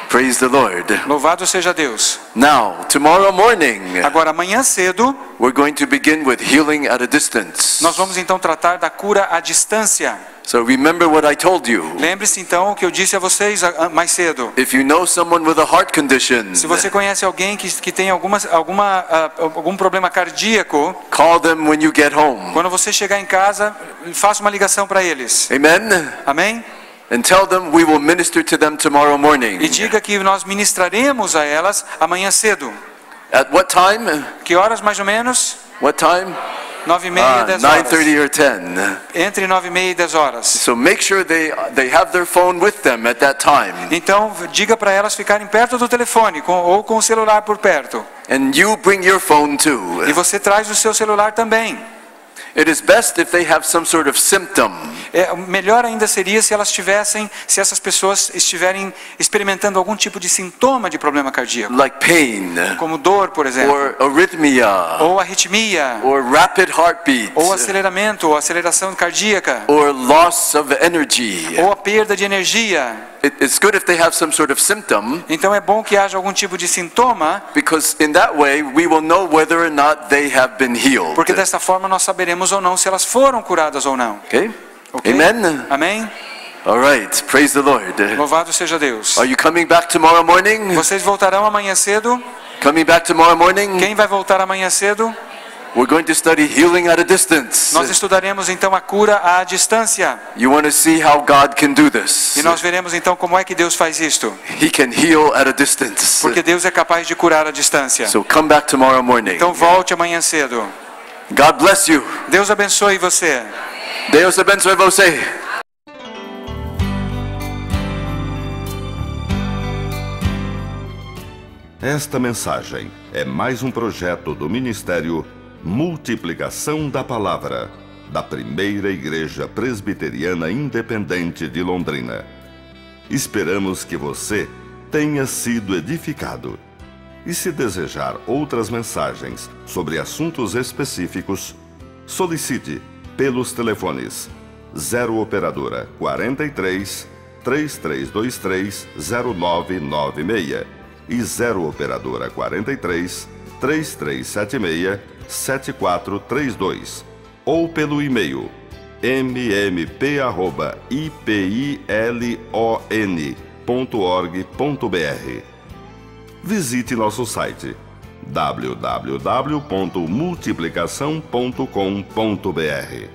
Praise the Lord. Louvado seja Deus. Now, tomorrow morning, Agora, amanhã cedo, we're going to begin with healing at a distance. nós vamos então tratar da cura à distância. So remember what I told you. Lembre-se então o que eu disse a vocês mais cedo. If you know someone with a heart condition, Se você conhece alguém que tem algum problema cardíaco, call them when you get home. quando você chegar em casa, faça uma ligação para eles. Amen? Amém? And tell them we will minister to them tomorrow morning. E diga que nós ministraremos a elas amanhã cedo. At what time? Que horas mais ou menos? What time? 9h30, 10 horas. 9:30 or 10. Entre 9h30 e 10 horas. So make sure they have their phone with them at that time. Então, diga para elas ficarem perto do telefone ou com o celular por perto. And you bring your phone too. E você traz o seu celular também. It is best if they have some sort of symptom. Melhor ainda seria se essas pessoas estiverem experimentando algum tipo de sintoma de problema cardíaco, Like pain, como dor, por exemplo, or arrhythmia, ou arritmia, or rapid heartbeat, ou aceleramento, ou aceleração cardíaca, or loss of energy. ou a perda de energia. It's good if they have some sort of symptom, Então é bom que haja algum tipo de sintoma, because in that way we will know whether or not they have been healed. porque dessa forma nós saberemos ou não se elas foram curadas ou não. Okay? Ok? Amen? Amém? All right. Praise the Lord. Louvado seja Deus. Are you coming back tomorrow morning? Vocês voltarão amanhã cedo? Coming back tomorrow morning? Quem vai voltar amanhã cedo? We're going to study healing at a distance. Nós estudaremos então a cura à distância. You want to see how God can do this? E nós veremos então como é que Deus faz isto. He can heal at a distance. Porque Deus é capaz de curar à distância. So come back tomorrow morning. Então volte amanhã cedo. God bless you. Deus abençoe você. Deus abençoe você. Esta mensagem é mais um projeto do Ministério Multiplicação da Palavra, da Primeira Igreja Presbiteriana Independente de Londrina. Esperamos que você tenha sido edificado. E se desejar outras mensagens sobre assuntos específicos, solicite pelos telefones 0 Operadora 43 3323 0996 e 0 Operadora 43 3376 7432 ou pelo e-mail mmp@ipilon.org.br. Visite nosso site www.multiplicação.com.br.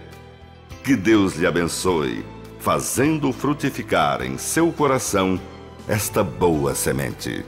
Que Deus lhe abençoe, fazendo frutificar em seu coração esta boa semente.